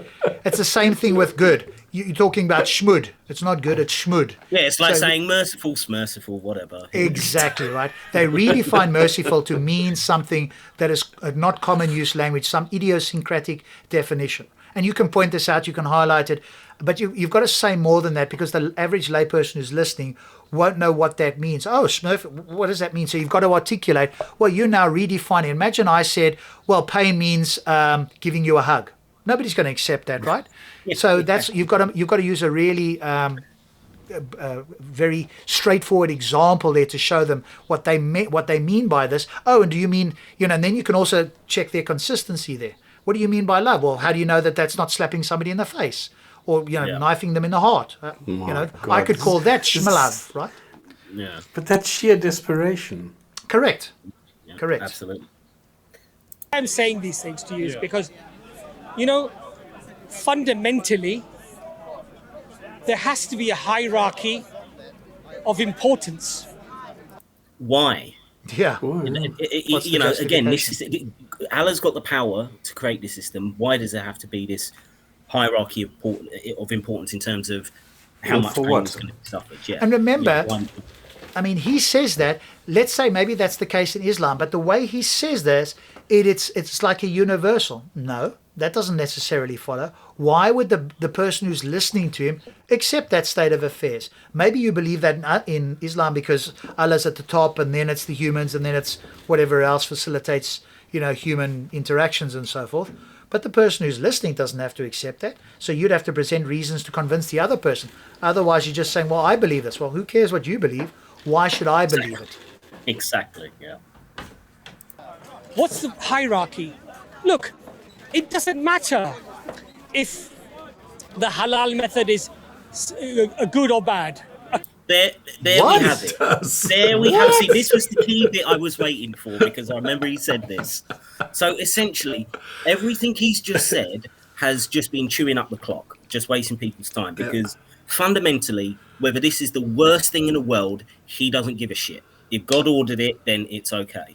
It's the same thing with good. You're talking about schmud. It's not good. It's schmud. Yeah, it's like saying merciful, smurciful, whatever. Exactly right. They redefine merciful to mean something that is not common use language, some idiosyncratic definition. And you can point this out, you can highlight it, but you've got to say more than that, because the average layperson who's listening won't know what that means. Oh, Smurf, what does that mean? So you've got to articulate. Well, you're now redefining. Imagine I said, well, pain means giving you a hug. Nobody's going to accept that, right? So that's you've got to use a really very straightforward example there to show them what they mean by this. Oh, and do you mean, and then you can also check their consistency there. What do you mean by love? Well, how do you know that that's not slapping somebody in the face or knifing them in the heart? I could call that shmalov, right? Yeah. But that's sheer desperation. Correct. Yeah, Correct. Absolutely. I'm saying these things to you is because, fundamentally, there has to be a hierarchy of importance. Why? Yeah. Again, Allah's got the power to create this system. Why does there have to be this hierarchy of importance in terms of how much pain is going to be suffered? Yeah. And remember, he says that. Let's say maybe that's the case in Islam, but the way he says this, it's like a universal. No, that doesn't necessarily follow. Why would the person who's listening to him accept that state of affairs? Maybe you believe that in Islam because Allah's at the top, and then it's the humans, and then it's whatever else facilitates, human interactions and so forth. But the person who's listening doesn't have to accept that. So you'd have to present reasons to convince the other person. Otherwise, you're just saying, well, I believe this. Well, who cares what you believe? Why should I believe it? Exactly, yeah. What's the hierarchy? Look, it doesn't matter if the halal method is good or bad. There What? we have it. There we have it. See, this was the key bit I was waiting for, because I remember he said this. So essentially, everything he's just said has just been chewing up the clock, just wasting people's time, because fundamentally, whether this is the worst thing in the world, he doesn't give a shit. If God ordered it, then it's okay.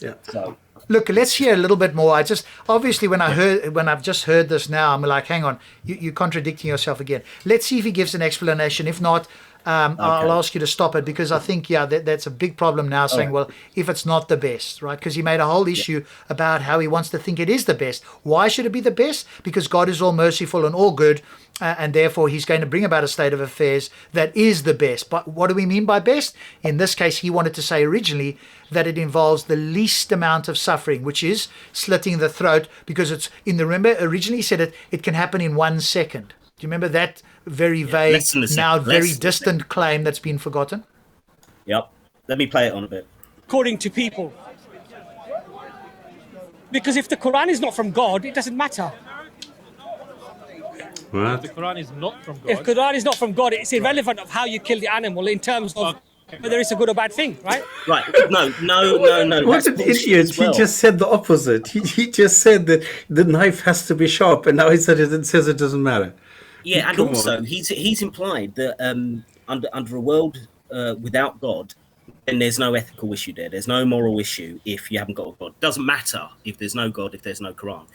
Yeah. So Look, let's hear a little bit more. I just obviously when I've just heard this now, I'm like, hang on, you're contradicting yourself again. Let's see if he gives an explanation. If not, I'll ask you to stop it, because I think that's a big problem now. Saying, well, if it's not the best, right? Because he made a whole issue about how he wants to think it is the best. Why should it be the best? Because God is all merciful and all good, and therefore he's going to bring about a state of affairs that is the best. But what do we mean by best? In this case, he wanted to say originally that it involves the least amount of suffering, which is slitting the throat, because it's remember originally he said it can happen in 1 second. Do you remember that very vague, now very distant claim that's been forgotten? Yep. Let me play it on a bit. According to people. Because if the Quran is not from God, it doesn't matter. What? The Quran is not from If God. Quran is not from God, it's irrelevant of how you kill the animal in terms of whether it's a good or bad thing, right? Right. No. What That's an bullshit idiot. as well. He just said the opposite. He just said that the knife has to be sharp, and now he said it says it doesn't matter. Yeah, and Come also on. he's implied that under a world without God, then there's no ethical issue there. There's no moral issue if you haven't got a God. Doesn't matter if there's no God, if there's no Quran.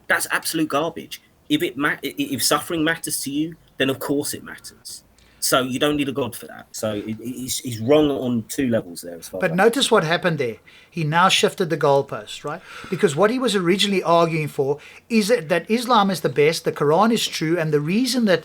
That's absolute garbage. If suffering matters to you, then of course it matters. So you don't need a God for that. So he's wrong on two levels there. As far But as notice what happened there. He now shifted the goalpost, right? Because what he was originally arguing for is that Islam is the best, the Quran is true, and the reason that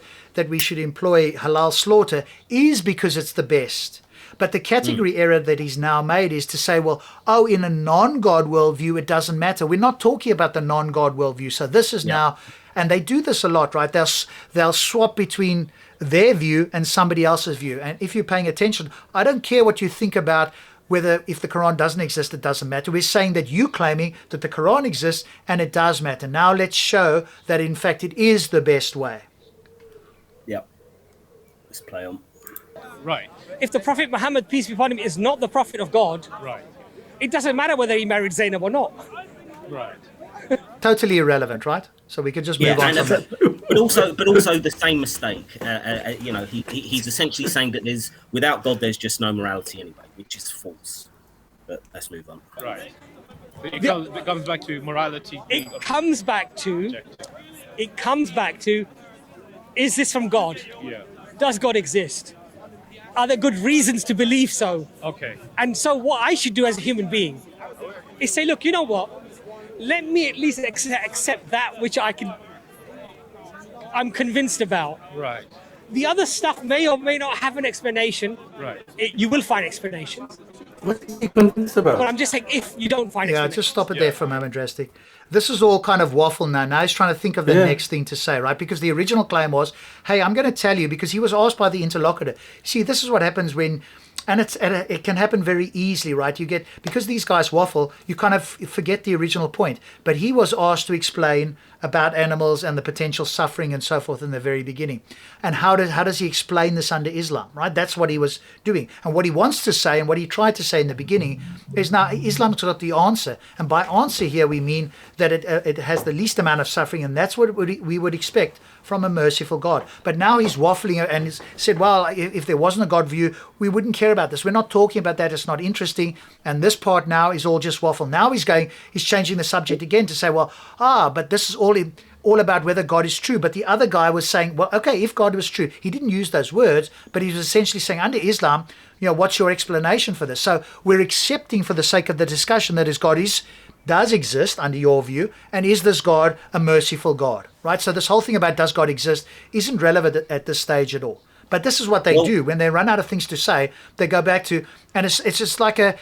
we should employ halal slaughter is because it's the best. But the category error that he's now made is to say, well, in a non-God worldview, it doesn't matter. We're not talking about the non-God worldview. So this is now, and they do this a lot, right? They'll swap between their view and somebody else's view. And if you're paying attention, I don't care what you think about whether if the Quran doesn't exist, it doesn't matter. We're saying that you claiming that the Quran exists and it does matter. Now let's show that in fact it is the best way. Yep. Let's play on. Right. If the Prophet Muhammad, peace be upon him, is not the Prophet of God, Right. it doesn't matter whether he married Zainab or not. Right. Totally irrelevant, right? So we could just move on from that. but also the same mistake. He's essentially saying that without God, there's just no morality anyway, which is false. But let's move on. Right. It comes back to morality. It comes back to, is this from God? Yeah. Does God exist? Are there good reasons to believe so? Okay. And so what I should do as a human being is say, look, you know what? Let me at least accept that which I'm convinced about. Right. The other stuff may or may not have an explanation. Right. You will find explanations. What is he convinced about? But I'm just saying, if you don't find Yeah, explanations. just stop it there for a moment, Drastic. This is all kind of waffle now. Now he's trying to think of the next thing to say, right? Because the original claim was, hey, I'm going to tell you, because he was asked by the interlocutor. See, this is what happens when, and it can happen very easily, right? Because these guys waffle, you kind of forget the original point. But he was asked to explain about animals and the potential suffering and so forth in the very beginning. And how does he explain this under Islam, right? That's what he was doing. And what he wants to say and what he tried to say in the beginning is now Islam's got the answer. And by answer here, we mean that it has the least amount of suffering, and that's what we would expect from a merciful God. But now he's waffling and he's said, well, if there wasn't a God view, we wouldn't care about this. We're not talking about that. It's not interesting. And this part now is all just waffle. Now he's changing the subject again to say, well, but this is all about whether God is true. But the other guy was saying, well, okay, if God was true, he didn't use those words, but he was essentially saying under Islam, what's your explanation for this? So we're accepting for the sake of the discussion that God does exist under your view, and is this God a merciful God, right? So this whole thing about does God exist isn't relevant at this stage at all. But this is what they do when they run out of things to say. They go back to, and it's just like a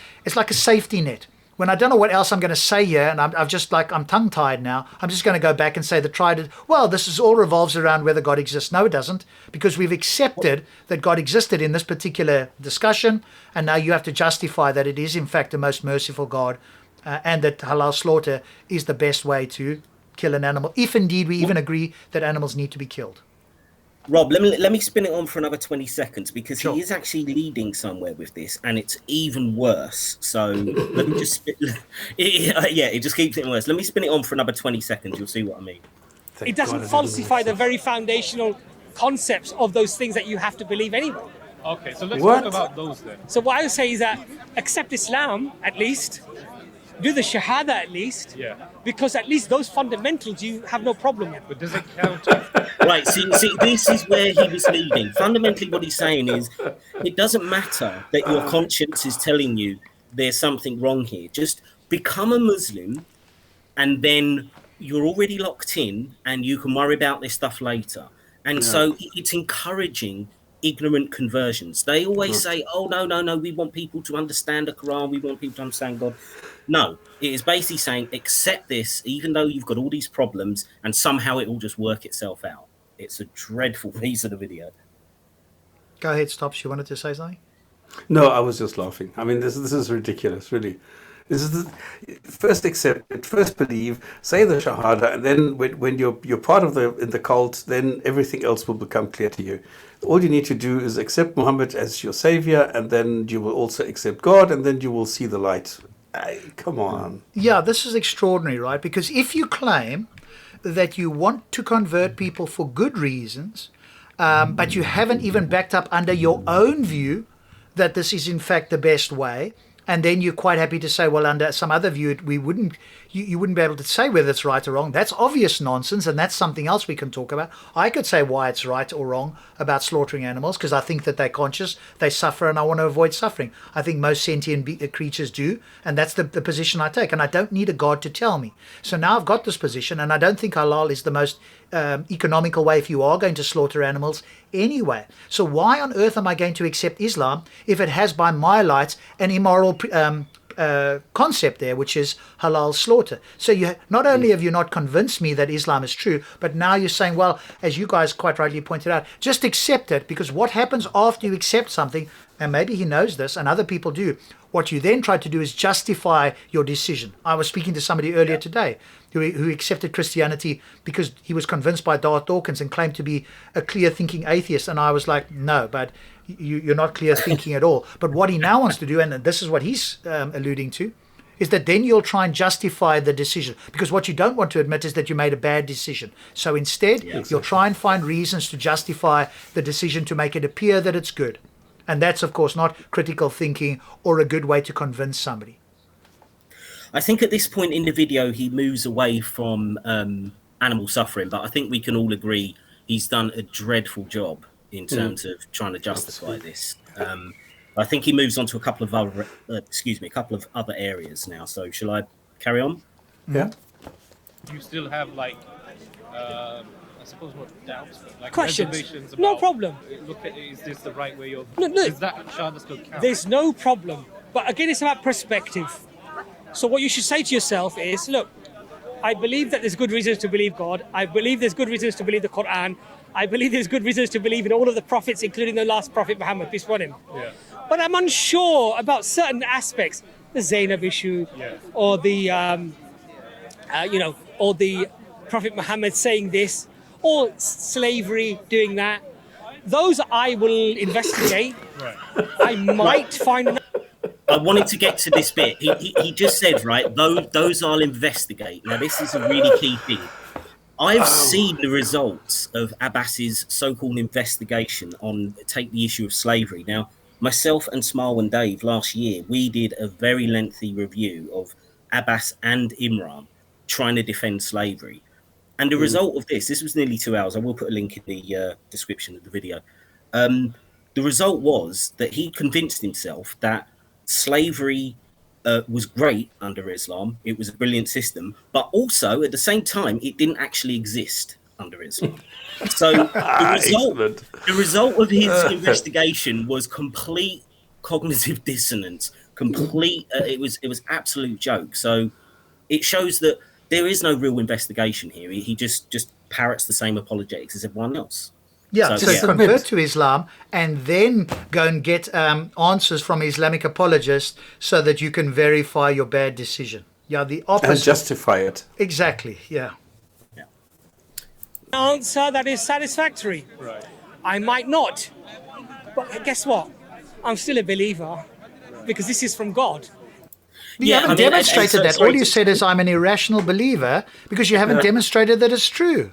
safety net. When I don't know what else I'm going to say here, and I'm tongue tied now, I'm just going to go back and say this is all revolves around whether God exists. No, it doesn't, because we've accepted that God existed in this particular discussion, and now you have to justify that it is in fact the most merciful God. And that halal slaughter is the best way to kill an animal, if indeed we even agree that animals need to be killed. Rob, let me spin it on for another 20 seconds because Sure. he is actually leading somewhere with this, and it's even worse. So let me just it just keeps getting worse. Let me spin it on for another 20 seconds. You'll see what I mean. Thank It doesn't God falsify didn't the very foundational concepts of those things that you have to believe anyway. Okay, so let's What? talk about those then. So what I would say is that accept Islam at least, do the Shahada at least, Yeah. because at least those fundamentals you have no problem with. But does it counter? Right, see, this is where he was leading. Fundamentally, what he's saying is it doesn't matter that your conscience is telling you there's something wrong here. Just become a Muslim, and then you're already locked in, and you can worry about this stuff later. And so it's encouraging ignorant conversions. They always say, oh, no, we want people to understand the Quran, we want people to understand God. No, it is basically saying, accept this, even though you've got all these problems, and somehow it will just work itself out. It's a dreadful piece of the video. Go ahead, Stops. You wanted to say something? No, I was just laughing. I mean, this is ridiculous, really. This is first accept it, first believe, say the Shahada, and then when you're part of in the cult, then everything else will become clear to you. All you need to do is accept Muhammad as your savior, and then you will also accept God, and then you will see the light. Come on. Yeah, this is extraordinary, right? Because if you claim that you want to convert people for good reasons, but you haven't even backed up under your own view that this is in fact the best way, and then you're quite happy to say, well, under some other view, you wouldn't be able to say whether it's right or wrong. That's obvious nonsense, and that's something else we can talk about. I could say why it's right or wrong about slaughtering animals, because I think that they're conscious, they suffer, and I want to avoid suffering. I think most sentient creatures do, and that's the position I take, and I don't need a God to tell me. So now I've got this position, and I don't think halal is the most economical way if you are going to slaughter animals anyway. So why on earth am I going to accept Islam if it has, by my lights, an immoral concept there, which is halal slaughter? So you not only have you not convinced me that Islam is true, but now you're saying, well, as you guys quite rightly pointed out, just accept it, because what happens after you accept something, and maybe he knows this and other people do, what you then try to do is justify your decision. I was speaking to somebody earlier today who accepted Christianity because he was convinced by Darth Dawkins and claimed to be a clear-thinking atheist. And I was like, no, but you're not clear-thinking at all. But what he now wants to do, and this is what he's alluding to, is that then you'll try and justify the decision. Because what you don't want to admit is that you made a bad decision. So instead, you'll try and find reasons to justify the decision to make it appear that it's good. And that's, of course, not critical thinking or a good way to convince somebody. I think at this point in the video, he moves away from animal suffering, but I think we can all agree he's done a dreadful job in terms of trying to justify this. I think he moves on to a couple of other areas now. So shall I carry on? Yeah. You still have like, I suppose, what doubts, but like Questions. reservations about, No problem. Look at, is this the right way of? No. Is that Shahada still count? There's no problem. But again, it's about perspective. So what you should say to yourself is, look, I believe that there's good reasons to believe God. I believe there's good reasons to believe the Quran. I believe there's good reasons to believe in all of the prophets, including the last prophet, Muhammad, peace be upon him. Yeah. But I'm unsure about certain aspects, the Zainab issue, or the, or the Prophet Muhammad saying this, or slavery doing that. Those I will investigate. Right. I might find. I wanted to get to this bit. He just said, right, those I'll investigate. Now, this is a really key thing. I've seen the results of Abbas's so-called investigation on take the issue of slavery. Now, myself and Smile and Dave last year, we did a very lengthy review of Abbas and Imran trying to defend slavery. And the result of this was nearly 2 hours. I will put a link in the description of the video. The result was that he convinced himself that slavery was great under Islam. It was a brilliant system, but also at the same time, it didn't actually exist under Islam. So the result of his investigation was complete cognitive dissonance. It was absolute joke. So it shows that there is no real investigation here. He just parrots the same apologetics as everyone else. Yeah, so convert to Islam and then go and get answers from Islamic apologists so that you can verify your bad decision. Yeah, the opposite. And justify it. Exactly, yeah. Answer that is satisfactory. Right. I might not. But guess what? I'm still a believer because this is from God. You Yeah, haven't I mean, demonstrated so- that. sorry All you to- said is I'm an irrational believer because you haven't demonstrated that it's true.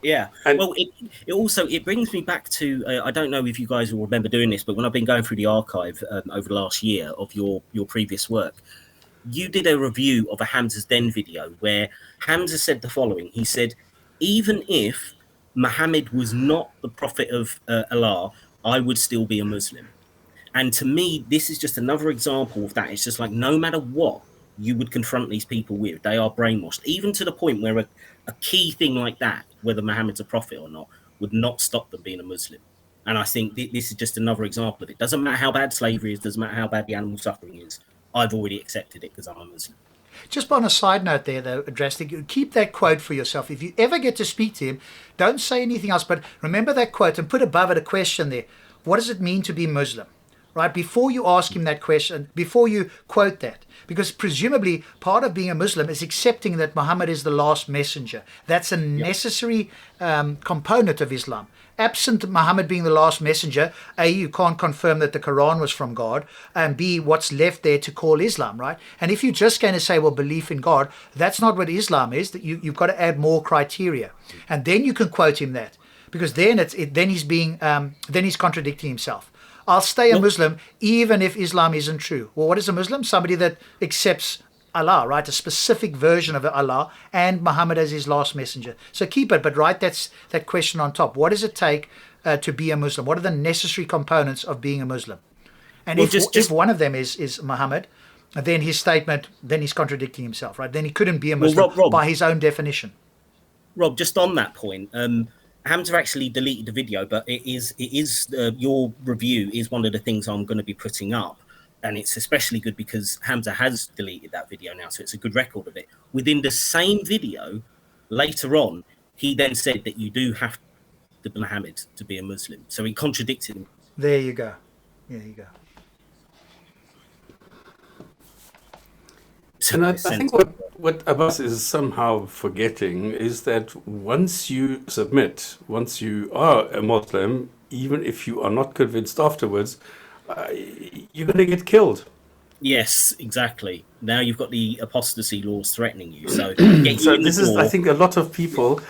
Yeah. And- Well, it also it brings me back to I don't know if you guys will remember doing this, but when I've been going through the archive over the last year of your previous work, you did a review of a Hamza's Den video where Hamza said the following. He said, even if Muhammad was not the prophet of Allah, I would still be a Muslim. And to me, this is just another example of that. It's just like no matter what you would confront these people with, they are brainwashed, even to the point where a key thing like that, whether Muhammad's a prophet or not, would not stop them being a Muslim. And I think this is just another example of it. Doesn't matter how bad slavery is, doesn't matter how bad the animal suffering is. I've already accepted it because I'm a Muslim. Just on a side note there, though, Drastic, keep that quote for yourself. If you ever get to speak to him, don't say anything else, but remember that quote and put above it a question there. What does it mean to be Muslim? Right? Before you ask him that question, before you quote that, because presumably part of being a Muslim is accepting that Muhammad is the last messenger. That's a necessary component of Islam. Absent Muhammad being the last messenger, A, you can't confirm that the Quran was from God, and B, what's left there to call Islam, right? And if you're just going to say, well, belief in God, that's not what Islam is. That you've got to add more criteria. And then you can quote him that, because then he's contradicting himself. I'll stay a Muslim even if Islam isn't true. Well, what is a Muslim? Somebody that accepts Allah, right? A specific version of Allah and Muhammad as his last messenger. So keep it, but write that question on top. What does it take to be a Muslim? What are the necessary components of being a Muslim? And Well, if one of them is Muhammad, then his statement, then he's contradicting himself, right? Then he couldn't be a Muslim Rob, by his own definition. Rob, just on that point, Hamza actually deleted the video, but it is your review is one of the things I'm going to be putting up, and it's especially good because Hamza has deleted that video now, so it's a good record of it. Within the same video, later on, he then said that you do have to be Muhammad to be a Muslim, so he contradicted him. There you go. There you go. And I think what Abbas is somehow forgetting is that once you submit, once you are a Muslim, even if you are not convinced afterwards, you're going to get killed. Yes, exactly. Now you've got the apostasy laws threatening you. So, I think a lot of people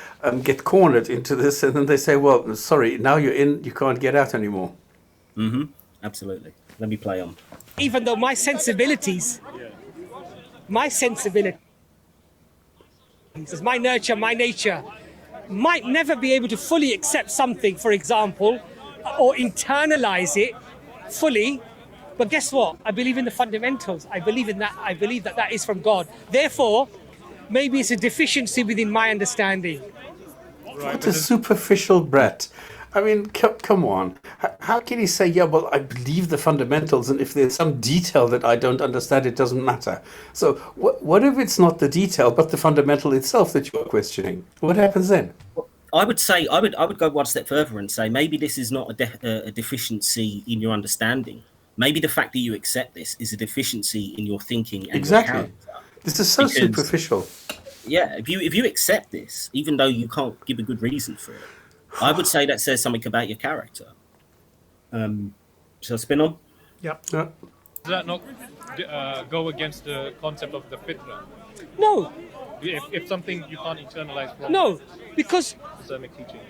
get cornered into this, and then they say, well, sorry, now you're in, you can't get out anymore. Mm-hmm. Absolutely. Let me play on. Even though my sensibilities, my nurture, my nature, might never be able to fully accept something, for example, or internalize it fully. But guess what? I believe in the fundamentals. I believe in that. I believe that is from God. Therefore, maybe it's a deficiency within my understanding. What a superficial brat. I mean, come on. How can he say, yeah, well, I believe the fundamentals, and if there's some detail that I don't understand, it doesn't matter. So what if it's not the detail, but the fundamental itself that you're questioning? What happens then? I would say I would go one step further and say maybe this is not a deficiency in your understanding. Maybe the fact that you accept this is a deficiency in your thinking and your character. This is so superficial. Yeah, if you accept this, even though you can't give a good reason for it, I would say that says something about your character. Shall I spin on? Yep. Does that not go against the concept of the fitra? No, If something you can't internalize from no, because Islamic teaching.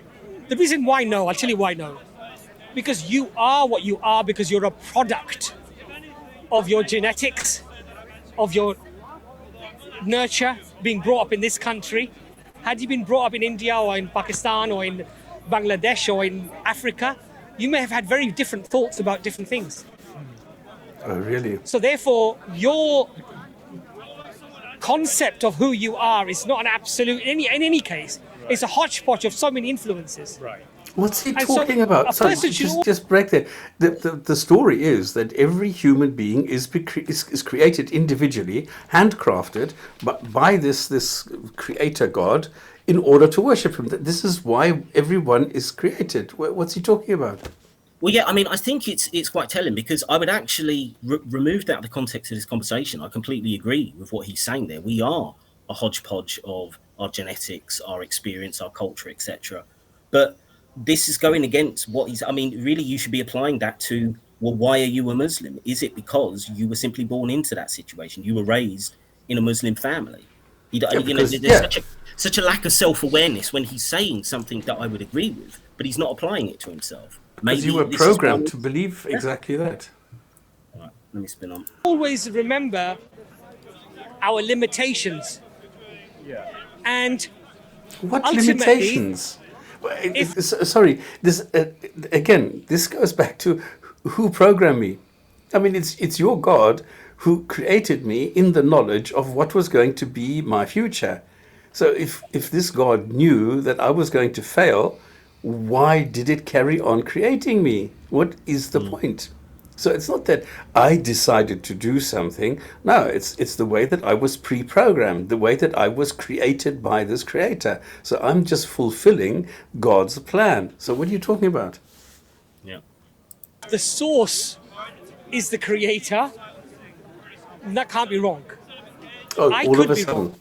the reason why no, I'll tell you why no. Because you are what you are because you're a product of your genetics, of your nurture, being brought up in this country. Had you been brought up in India or in Pakistan or in Bangladesh or in Africa, you may have had very different thoughts about different things. Oh, really? So therefore, your concept of who you are is not an absolute, in any case. Right. It's a hodgepodge of so many influences. Right. What's he And talking so about? a Sorry, person should just break there. The story is that every human being is created individually, handcrafted by this creator God in order to worship him. This is why everyone is created. What's he talking about? Well, yeah, I mean, I think it's quite telling because I would actually remove that out of the context of this conversation. I completely agree with what he's saying there. We are a hodgepodge of our genetics, our experience, our culture, etc. But this is going against what he's. I mean, really, you should be applying that to. Well, why are you a Muslim? Is it because you were simply born into that situation? You were raised in a Muslim family. There's such a lack of self-awareness when he's saying something that I would agree with, but he's not applying it to himself. Because you were programmed to believe exactly that. All right, let me spin on. Always remember our limitations. Yeah. And What ultimately, limitations? Sorry, this again. This goes back to who programmed me. I mean, it's your God who created me in the knowledge of what was going to be my future. So if this God knew that I was going to fail, why did it carry on creating me? What is the point? So it's not that I decided to do something. No, it's the way that I was pre-programmed, the way that I was created by this creator. So I'm just fulfilling God's plan. So what are you talking about? Yeah. the source is the creator. That can't be wrong. Oh, I all could of a be sudden. wrong.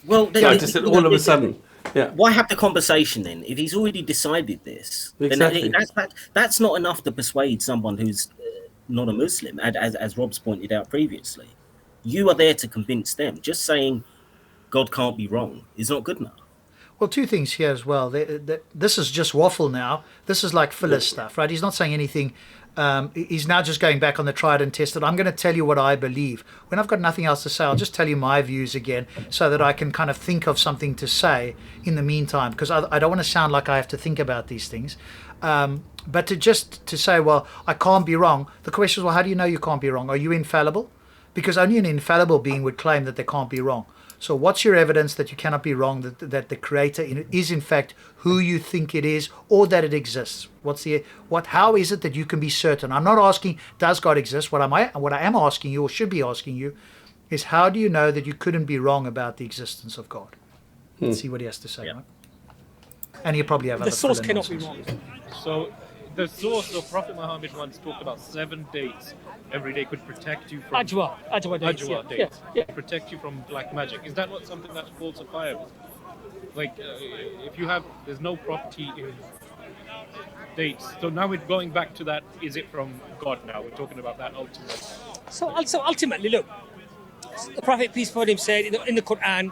Well, Yeah, I just said all of a sudden. Yeah. Why have the conversation then? If he's already decided this, Exactly. then that's not enough to persuade someone who's not a Muslim, as Rob's pointed out previously. You are there to convince them. Just saying God can't be wrong is not good enough. Well, two things here as well. This is just waffle now. This is like filler stuff, right? He's not saying anything. He's now just going back on the tried and tested. I'm going to tell you what I believe. When I've got nothing else to say, I'll just tell you my views again so that I can kind of think of something to say in the meantime, because I don't want to sound like I have to think about these things. But to say, well, I can't be wrong. The question is, well, how do you know you can't be wrong? Are you infallible? Because only an infallible being would claim that they can't be wrong. So what's your evidence that you cannot be wrong, that the creator is in fact who you think it is, or that it exists? How is it that you can be certain? I'm not asking, does God exist? What I am asking you, or should be asking you, is how do you know that you couldn't be wrong about the existence of God? Let's see what he has to say. Yeah. Right? And you probably have The other source filler cannot be nonsense. wrong. So the source of Prophet Muhammad once talked about 7 dates every day could protect you from Ajwa dates. Ajwa Yeah. dates, Yeah. protect you from black magic. Is that not something that's falsifiable? Like if you have, there's no property in dates. So now we're going back to that. Is it from God now? We're talking about that ultimate. So ultimately, look, the Prophet, peace be upon him, said in the Quran,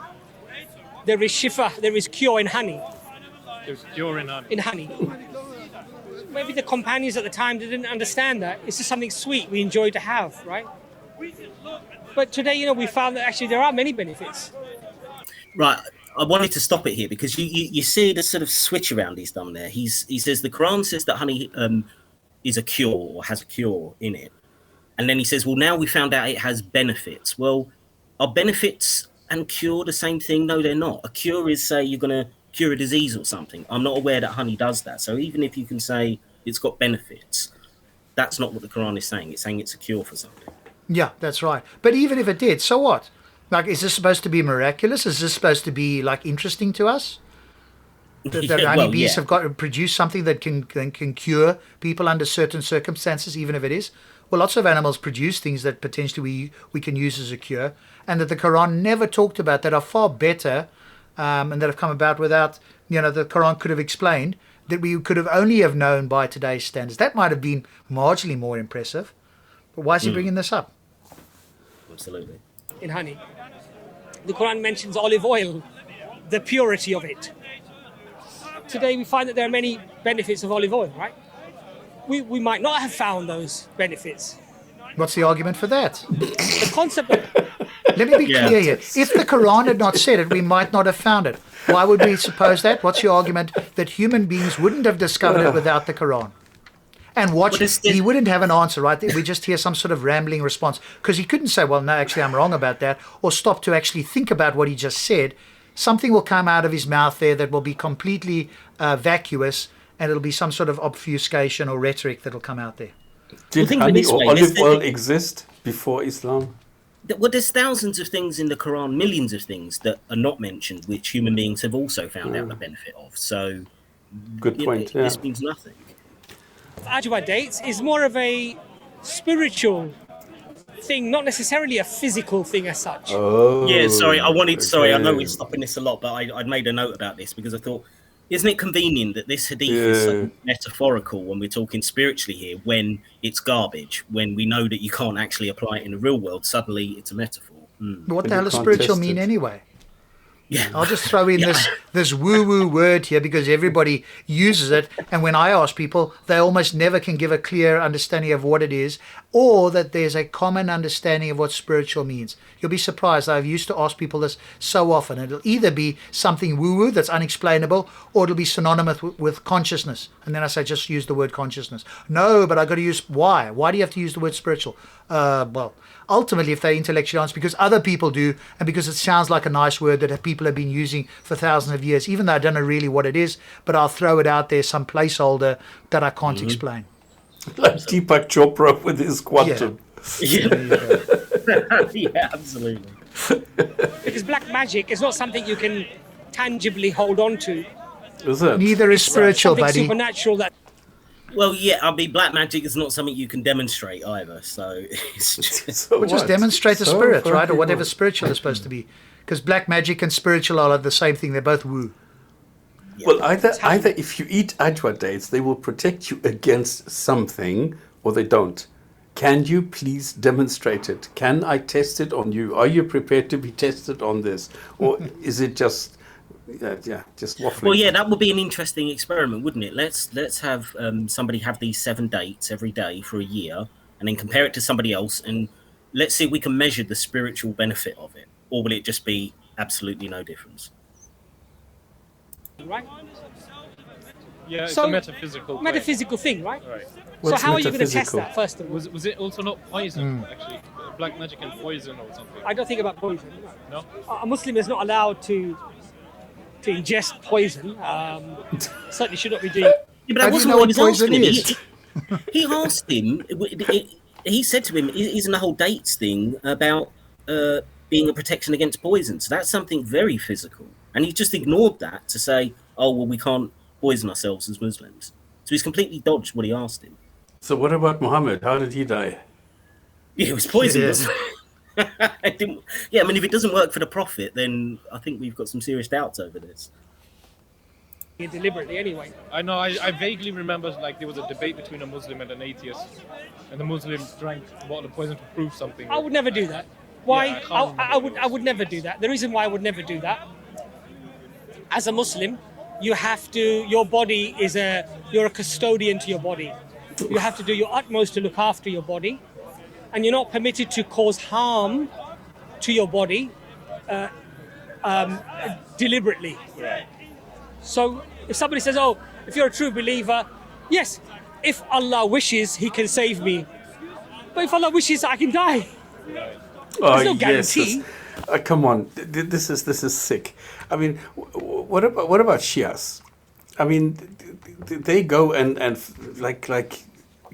there is shifa, there is cure in honey. There's cure in honey. In honey. Maybe the companions at the time didn't understand that. It's just something sweet we enjoy to have, right? But today, we found that actually there are many benefits. Right. I wanted to stop it here because you see the sort of switch around he's done there. He says the Quran says that honey is a cure or has a cure in it. And then he says, well, now we found out it has benefits. Well, are benefits and cure the same thing? No, they're not. A cure is, say, you're going to cure a disease or something. I'm not aware that honey does that. So even if you can say it's got benefits, that's not what the Quran is saying. It's saying it's a cure for something. Yeah, that's right. But even if it did, so what? Like, is this supposed to be miraculous? Is this supposed to be like interesting to us? That honeybees have got to produce something that can cure people under certain circumstances, even if it is. Well, lots of animals produce things that potentially we can use as a cure, and that the Quran never talked about, that are far better, and that have come about without, the Quran could have explained, that we could have only have known by today's standards. That might have been marginally more impressive. But why is he bringing this up? Absolutely. In honey. The Quran mentions olive oil, the purity of it. Today we find that there are many benefits of olive oil, right? We might not have found those benefits. What's the argument for that? The concept of Let me be clear here. If the Quran had not said it, we might not have found it. Why would we suppose that? What's your argument that human beings wouldn't have discovered it without the Quran? And he wouldn't have an answer, right? We just hear some sort of rambling response. Because he couldn't say, well, no, actually, I'm wrong about that. Or stop to actually think about what he just said. Something will come out of his mouth there that will be completely vacuous. And it'll be some sort of obfuscation or rhetoric that'll come out there. Did honey or olive oil exist before Islam? Well, there's thousands of things in the Quran, millions of things that are not mentioned, which human beings have also found out the benefit of. So, Good point. Yeah. This means nothing. Ajwa dates is more of a spiritual thing, not necessarily a physical thing as such. Oh. Yeah, sorry. I know okay. we're stopping this a lot, but I'd made a note about this because I thought Isn't it convenient that this hadith is so metaphorical when we're talking spiritually here, when it's garbage, when we know that you can't actually apply it in the real world, suddenly it's a metaphor. What the hell does spiritual mean anyway? Yeah. I'll just throw in this woo-woo word here because everybody uses it. And when I ask people, they almost never can give a clear understanding of what it is, or that there's a common understanding of what spiritual means. You'll be surprised. I've used to ask people this so often. It'll either be something woo-woo that's unexplainable, or it'll be synonymous with consciousness. And then I say, just use the word consciousness. No, but I got to use why. Why do you have to use the word spiritual? Well, ultimately, if they intellectually answer, because other people do, and because it sounds like a nice word that people have been using for thousands of years, even though I don't know really what it is, but I'll throw it out there, some placeholder that I can't explain. Like Deepak Chopra with his quantum. Yeah, absolutely. Because black magic is not something you can tangibly hold on to. Is it? Neither is spiritual, Something buddy. supernatural that Well, yeah, I mean, black magic is not something you can demonstrate either. So it's just... So Or just what? demonstrate the So spirit, for right? Or people- whatever spiritual is supposed to be. Because black magic and spiritual are the same thing. They're both woo. Well, either if you eat ajwa dates, they will protect you against something, or they don't. Can you please demonstrate it? Can I test it on you? Are you prepared to be tested on this, or is it just, just waffling? Well, yeah, that would be an interesting experiment, wouldn't it? Let's have somebody have these 7 dates every day for a year, and then compare it to somebody else, and let's see if we can measure the spiritual benefit of it, or will it just be absolutely no difference? right? Yeah, it's So, a metaphysical thing, right? Right. So What's how are you going to test metaphysical? that first of all? Was it also not poison, actually? Black magic and poison or something? I don't think about poison. No? A Muslim is not allowed to ingest poison. Certainly should not be doing. Yeah, but How that do you wasn't know what what he was poison asking him. is? He asked him. He said to him, "Isn't the whole dates thing about being a protection against poison?" So that's something very physical, and he just ignored that to say, "Oh well, we can't poison ourselves as Muslims." So he's completely dodged what he asked him. So what about Muhammad? How did he die? Yeah, it was poison. Yeah. Wasn't it? It didn't, yeah, I mean, if it doesn't work for the Prophet, then I think we've got some serious doubts over this. it deliberately anyway. I know, I vaguely remember like there was a debate between a Muslim and an atheist, and the Muslim drank a bottle of poison to prove something. I would never do that. Why? Yeah, I can't remember I would never do that. The reason why I would never do that, as a Muslim, you have to. Your body is you're a custodian to your body. You have to do your utmost to look after your body, and you're not permitted to cause harm to your body deliberately. So if somebody says, "Oh, if you're a true believer, yes, if Allah wishes, He can save me. But if Allah wishes, I can die." There's no guarantee. Come on, this is sick. I mean, what about Shias? I mean, they go and like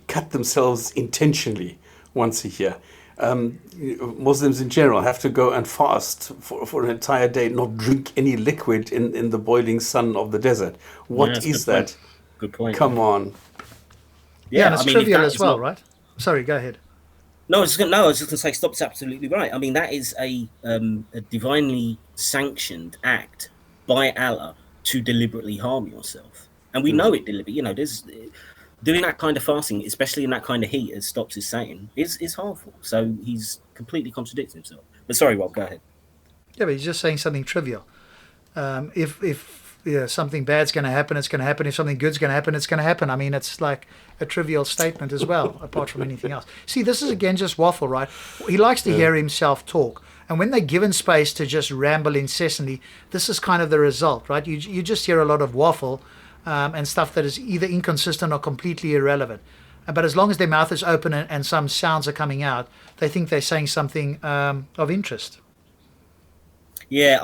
cut themselves intentionally once a year. Muslims in general have to go and fast for an entire day, not drink any liquid in the boiling sun of the desert. What that's a is good point. that? Good point. Come on. Yeah, and it's I mean, if trivial that as is well, not- right? Sorry, go ahead. No, I was just going to say, Stop's absolutely right. I mean, that is a divinely sanctioned act by Allah to deliberately harm yourself, and we know it deliberately. You know, there's doing that kind of fasting, especially in that kind of heat, as Stops is saying, is harmful. So he's completely contradicting himself. But sorry, Rob, go ahead. Yeah, but he's just saying something trivial. If something bad's going to happen, it's going to happen. If something good's going to happen, it's going to happen. I mean, it's like a trivial statement as well, apart from anything else. See, this is again just waffle, right? He likes to hear himself talk. And when they're given space to just ramble incessantly, this is kind of the result, right? You just hear a lot of waffle and stuff that is either inconsistent or completely irrelevant. But as long as their mouth is open and some sounds are coming out, they think they're saying something of interest. Yeah,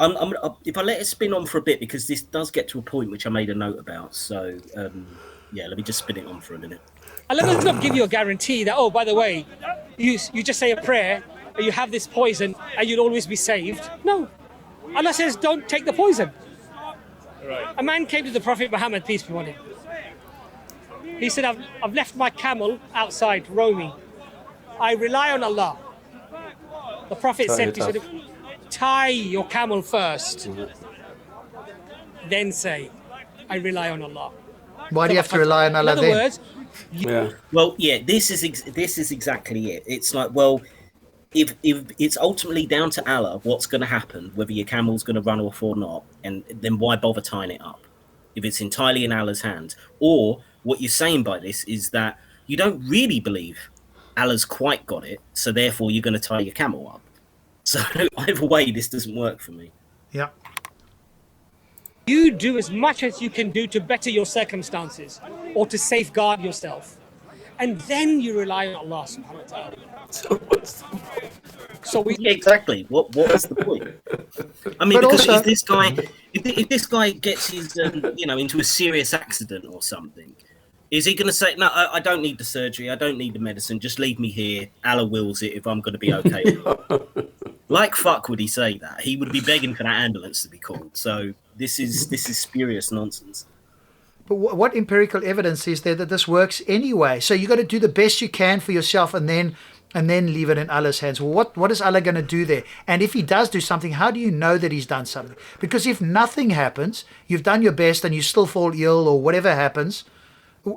if I let it spin on for a bit, because this does get to a point which I made a note about. So, yeah, let me just spin it on for a minute. Allah does not give you a guarantee that, oh, by the way, you just say a prayer, and you have this poison, and you'll always be saved. No. Allah says, don't take the poison. Right. A man came to the Prophet Muhammad, peace be upon him. He said, I've left my camel outside roaming. I rely on Allah. The Prophet said to him, tie your camel first, then say. I rely on Allah. Why do you have to rely on Allah In other then? words, Yeah. Well, yeah, this is exactly it. It's like, well, if it's ultimately down to Allah what's going to happen, whether your camel's going to run off or not, and then why bother tying it up if it's entirely in Allah's hands? Or what you're saying by this is that you don't really believe Allah's quite got it, so therefore you're going to tie your camel up. So either way, this doesn't work for me. Yeah. you do as much as you can do to better your circumstances or to safeguard yourself. And then you rely on Allah subhanahu wa ta'ala. So what's the So we Yeah, exactly. What was the point? I mean, But because also- if this guy gets his into a serious accident or something, is he going to say, no, I don't need the surgery, I don't need the medicine, just leave me here, Allah wills it if I'm going to be okay? Like fuck would he say that? He would be begging for that ambulance to be called. So this is spurious nonsense. But what empirical evidence is there that this works anyway? So you got to do the best you can for yourself, and then leave it in Allah's hands. Well, what is Allah going to do there? And if He does do something, how do you know that He's done something? Because if nothing happens, you've done your best, and you still fall ill or whatever happens,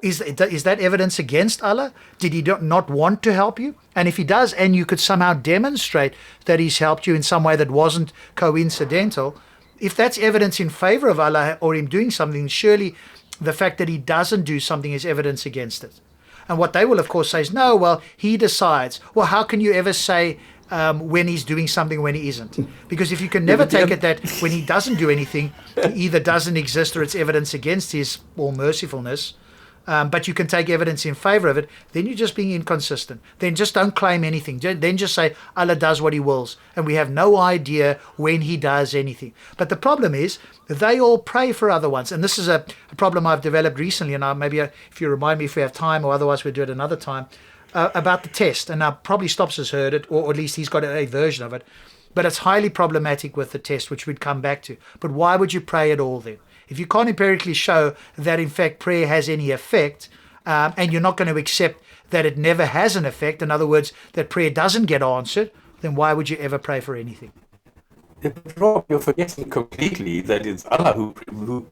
is that evidence against Allah? Did He not want to help you? And if He does, and you could somehow demonstrate that He's helped you in some way that wasn't coincidental, if that's evidence in favor of Allah or Him doing something, surely the fact that He doesn't do something is evidence against it. And what they will, of course, say is, no, well, He decides. Well, how can you ever say when He's doing something when He isn't? Because if you can never take it that when He doesn't do anything, He either doesn't exist or it's evidence against His all mercifulness, but you can take evidence in favor of it, then you're just being inconsistent. Then just don't claim anything. Then just say Allah does what He wills, and we have no idea when He does anything. But the problem is they all pray for other ones, and this is a problem I've developed recently, and maybe if you remind me if we have time, or otherwise we'll do it another time, about the test. And now probably Stops has heard it, or at least he's got a version of it, but it's highly problematic with the test, which we'd come back to. But why would you pray at all then? If you can't empirically show that, in fact, prayer has any effect, and you're not going to accept that it never has an effect, in other words, that prayer doesn't get answered, then why would you ever pray for anything? Rob, you're forgetting completely that it's Allah who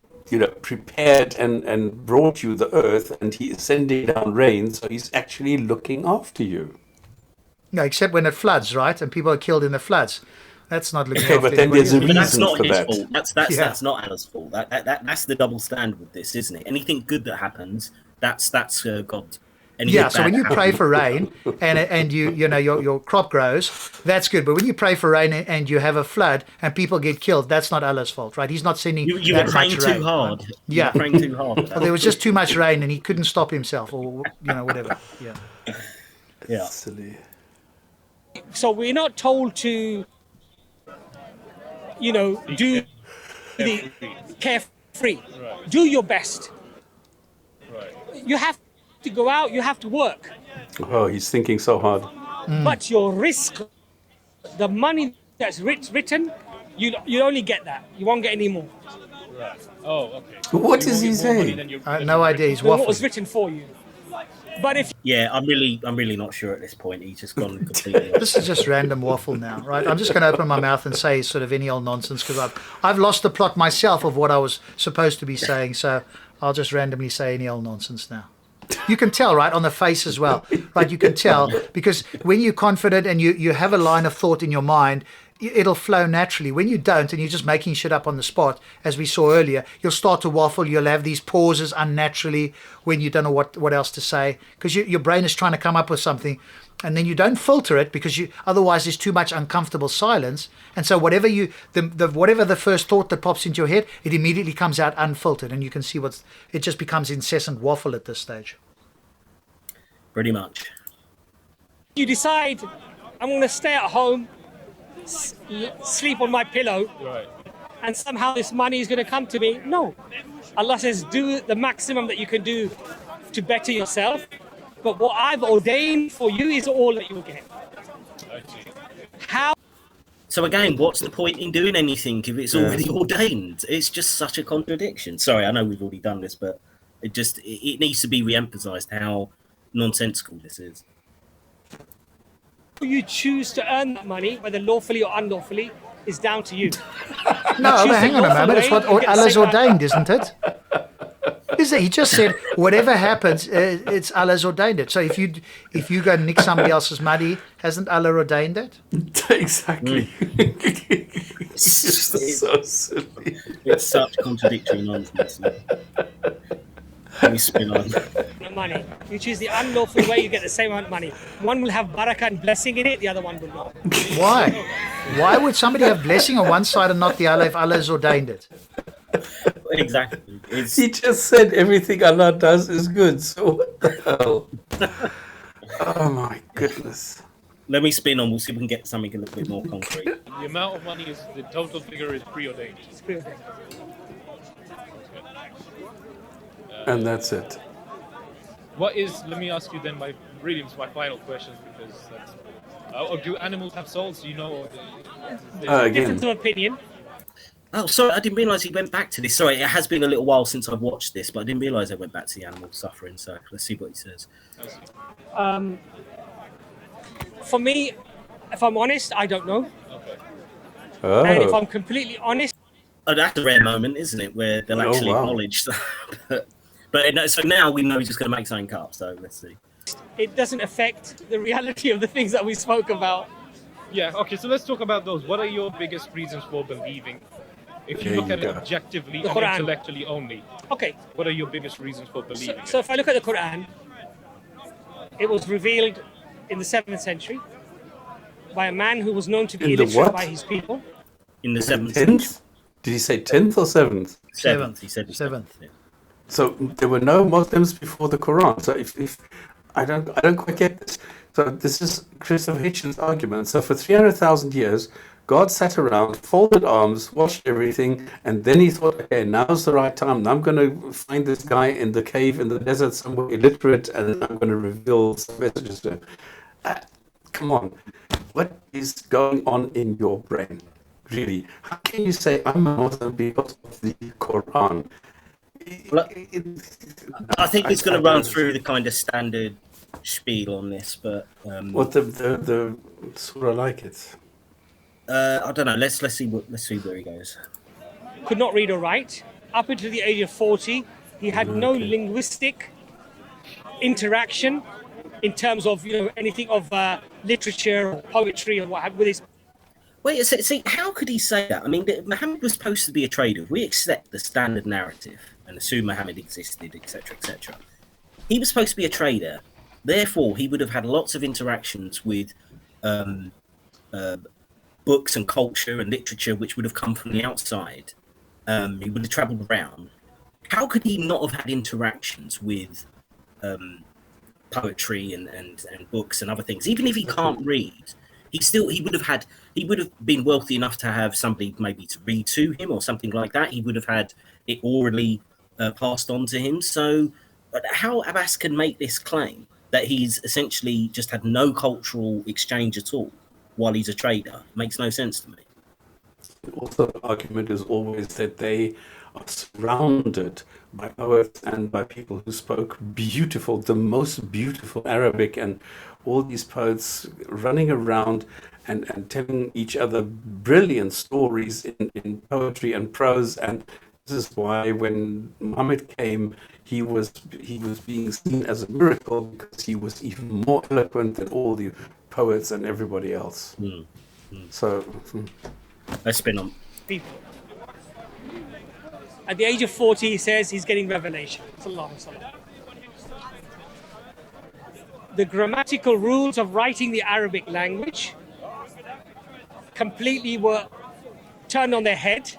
prepared and brought you the earth, and He is sending down rain, so He's actually looking after you. No, except when it floods, right? And people are killed in the floods. That's not looking Okay, after but then anybody, there's a is it? But that's reason not for his that. fault. Yeah. That's not Allah's fault. That's the double standard with this, isn't it? Anything good that happens, that's God. Anything Yeah, so bad when you that pray happens- for rain and your crop grows, that's good. But when you pray for rain and you have a flood and people get killed, that's not Allah's fault, right? He's not sending you that were praying much too rain, hard. right? You Yeah. were praying too hard. Or there was just too much rain and he couldn't stop himself, or whatever. Yeah. Yeah. Silly. so we're not told to, do the carefree. Right. Do your best. Right. You have to go out. You have to work. Oh, he's thinking so hard. But your risk, the money that's written, you only get that. You won't get any more Right. Oh, okay. What So you is he won't get more money saying? than you- No idea. He's than what was waffling. written for you. But if Yeah, I'm really not sure at this point. He's just gone completely. This is just random waffle now, right? I'm just going to open my mouth and say sort of any old nonsense because I've lost the plot myself of what I was supposed to be saying. So I'll just randomly say any old nonsense now. You can tell, right, on the face as well, right? You can tell because when you're confident and you have a line of thought in your mind, it'll flow naturally. When you don't and you're just making shit up on the spot, as we saw earlier, you'll start to waffle. You'll have these pauses unnaturally when you don't know what else to say because your brain is trying to come up with something, and then you don't filter it because otherwise there's too much uncomfortable silence. And so whatever whatever the first thought that pops into your head, it immediately comes out unfiltered, and you can see it just becomes incessant waffle at this stage. Pretty much. you decide, I'm going to stay at home, sleep on my pillow, Right. and somehow this money is going to come to me. No. Allah says, do the maximum that you can do to better yourself. But what I've ordained for you is all that you'll get. I see. How? So again, what's the point in doing anything if it's already ordained? It's just such a contradiction. Sorry, I know we've already done this, but it needs to be re-emphasized how nonsensical this is. you choose to earn that money, whether lawfully or unlawfully, is down to you. No, choose but hang the on a lawful moment. It's way, what you get Allah's saved. ordained, isn't it? is that? He just said whatever happens, it's Allah's ordained it. So if you go nick somebody else's money, hasn't Allah ordained it? Exactly. It's just so silly. It's such contradictory nonsense. Let me spin on. Money. You choose the unlawful way, you get the same amount of money. One will have barakah and blessing in it, the other one will not. Why? Why would somebody have blessing on one side and not the other if Allah has ordained it? Exactly. He just said everything Allah does is good. So what the hell? Oh my goodness. Let me spin on. We'll see if we can get something a little bit more concrete. The amount of money is the total figure is preordained. And that's it. What is? Let me ask you then. My final question, because that's. Or do animals have souls? Do you know? Again. Difference of opinion. Oh, sorry, I didn't realise he went back to this. Sorry, it has been a little while since I've watched this, but I didn't realise I went back to the animal suffering. So let's see what he says. For me, if I'm honest, I don't know. Okay. Oh. And if I'm completely honest, Oh, that's a rare moment, isn't it, where they'll actually acknowledge that. But so now we know he's just going to make something up. So let's see. it doesn't affect the reality of the things that we spoke about. Yeah, okay, so let's talk about those. What are your biggest reasons for believing? If you look at it objectively and Quran. intellectually only, Okay, what are your biggest reasons for believing? so if I look at the Quran, it was revealed in the 7th century by a man who was known to be In the illiterate what? by his people. In the 7th century. 10th? Did he say 10th or 7th? 7th. He said 7th. Yeah. So there were no Muslims before the Quran. So if I don't quite get this. So this is Christopher Hitchens' argument. So for 300,000 years, God sat around, folded arms, watched everything, and then he thought, okay, now's the right time. Now I'm going to find this guy in the cave in the desert somewhere illiterate, and I'm going to reveal some messages to him. Come on. What is going on in your brain? Really? How can you say I'm a Muslim because of the Quran? Well, I think it's going to run through the kind of standard spiel on this, but What the surah like it? I don't know. Let's see where he goes. Could not read or write. Up until the age of 40, he had no linguistic interaction in terms of anything of literature or poetry or what have with his. Wait, see, how could he say that? I mean, Muhammad was supposed to be a trader. We accept the standard narrative and assume Muhammad existed, etc., etc. He was supposed to be a trader. Therefore, he would have had lots of interactions with books and culture and literature, which would have come from the outside. He would have travelled around. How could he not have had interactions with poetry and books and other things? Even if he can't read, he would have been wealthy enough to have somebody maybe to read to him or something like that. He would have had it orally passed on to him. So how Abbas can make this claim that he's essentially just had no cultural exchange at all while he's a trader makes no sense to me. Also, the argument is always that they are surrounded by poets and by people who spoke the most beautiful Arabic, and all these poets running around and telling each other brilliant stories in poetry and prose. And this is why when Muhammad came, he was being seen as a miracle because he was even more eloquent than all the poets and everybody else. So Let's spin on. People. At the age of 40, he says he's getting revelation. The grammatical rules of writing the Arabic language completely were turned on their head.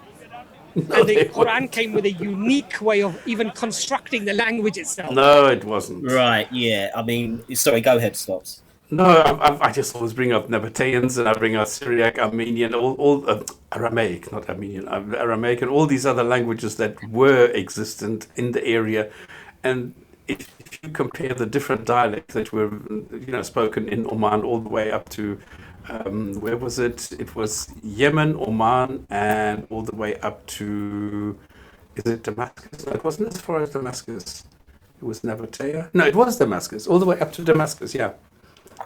And the Quran came with a unique way of even constructing the language itself. no, it wasn't. Right, yeah. I mean, sorry, go ahead, Stops. No, I just always bring up Nabateans, and I bring up Syriac, Armenian, all Aramaic, not Armenian, Aramaic, and all these other languages that were existent in the area. And if you compare the different dialects that were, spoken in Oman all the way up to, where was it? It was Yemen, Oman, and all the way up to, is it Damascus? No, it wasn't as far as Damascus. It was Nabatea. No, it was Damascus, all the way up to Damascus, yeah.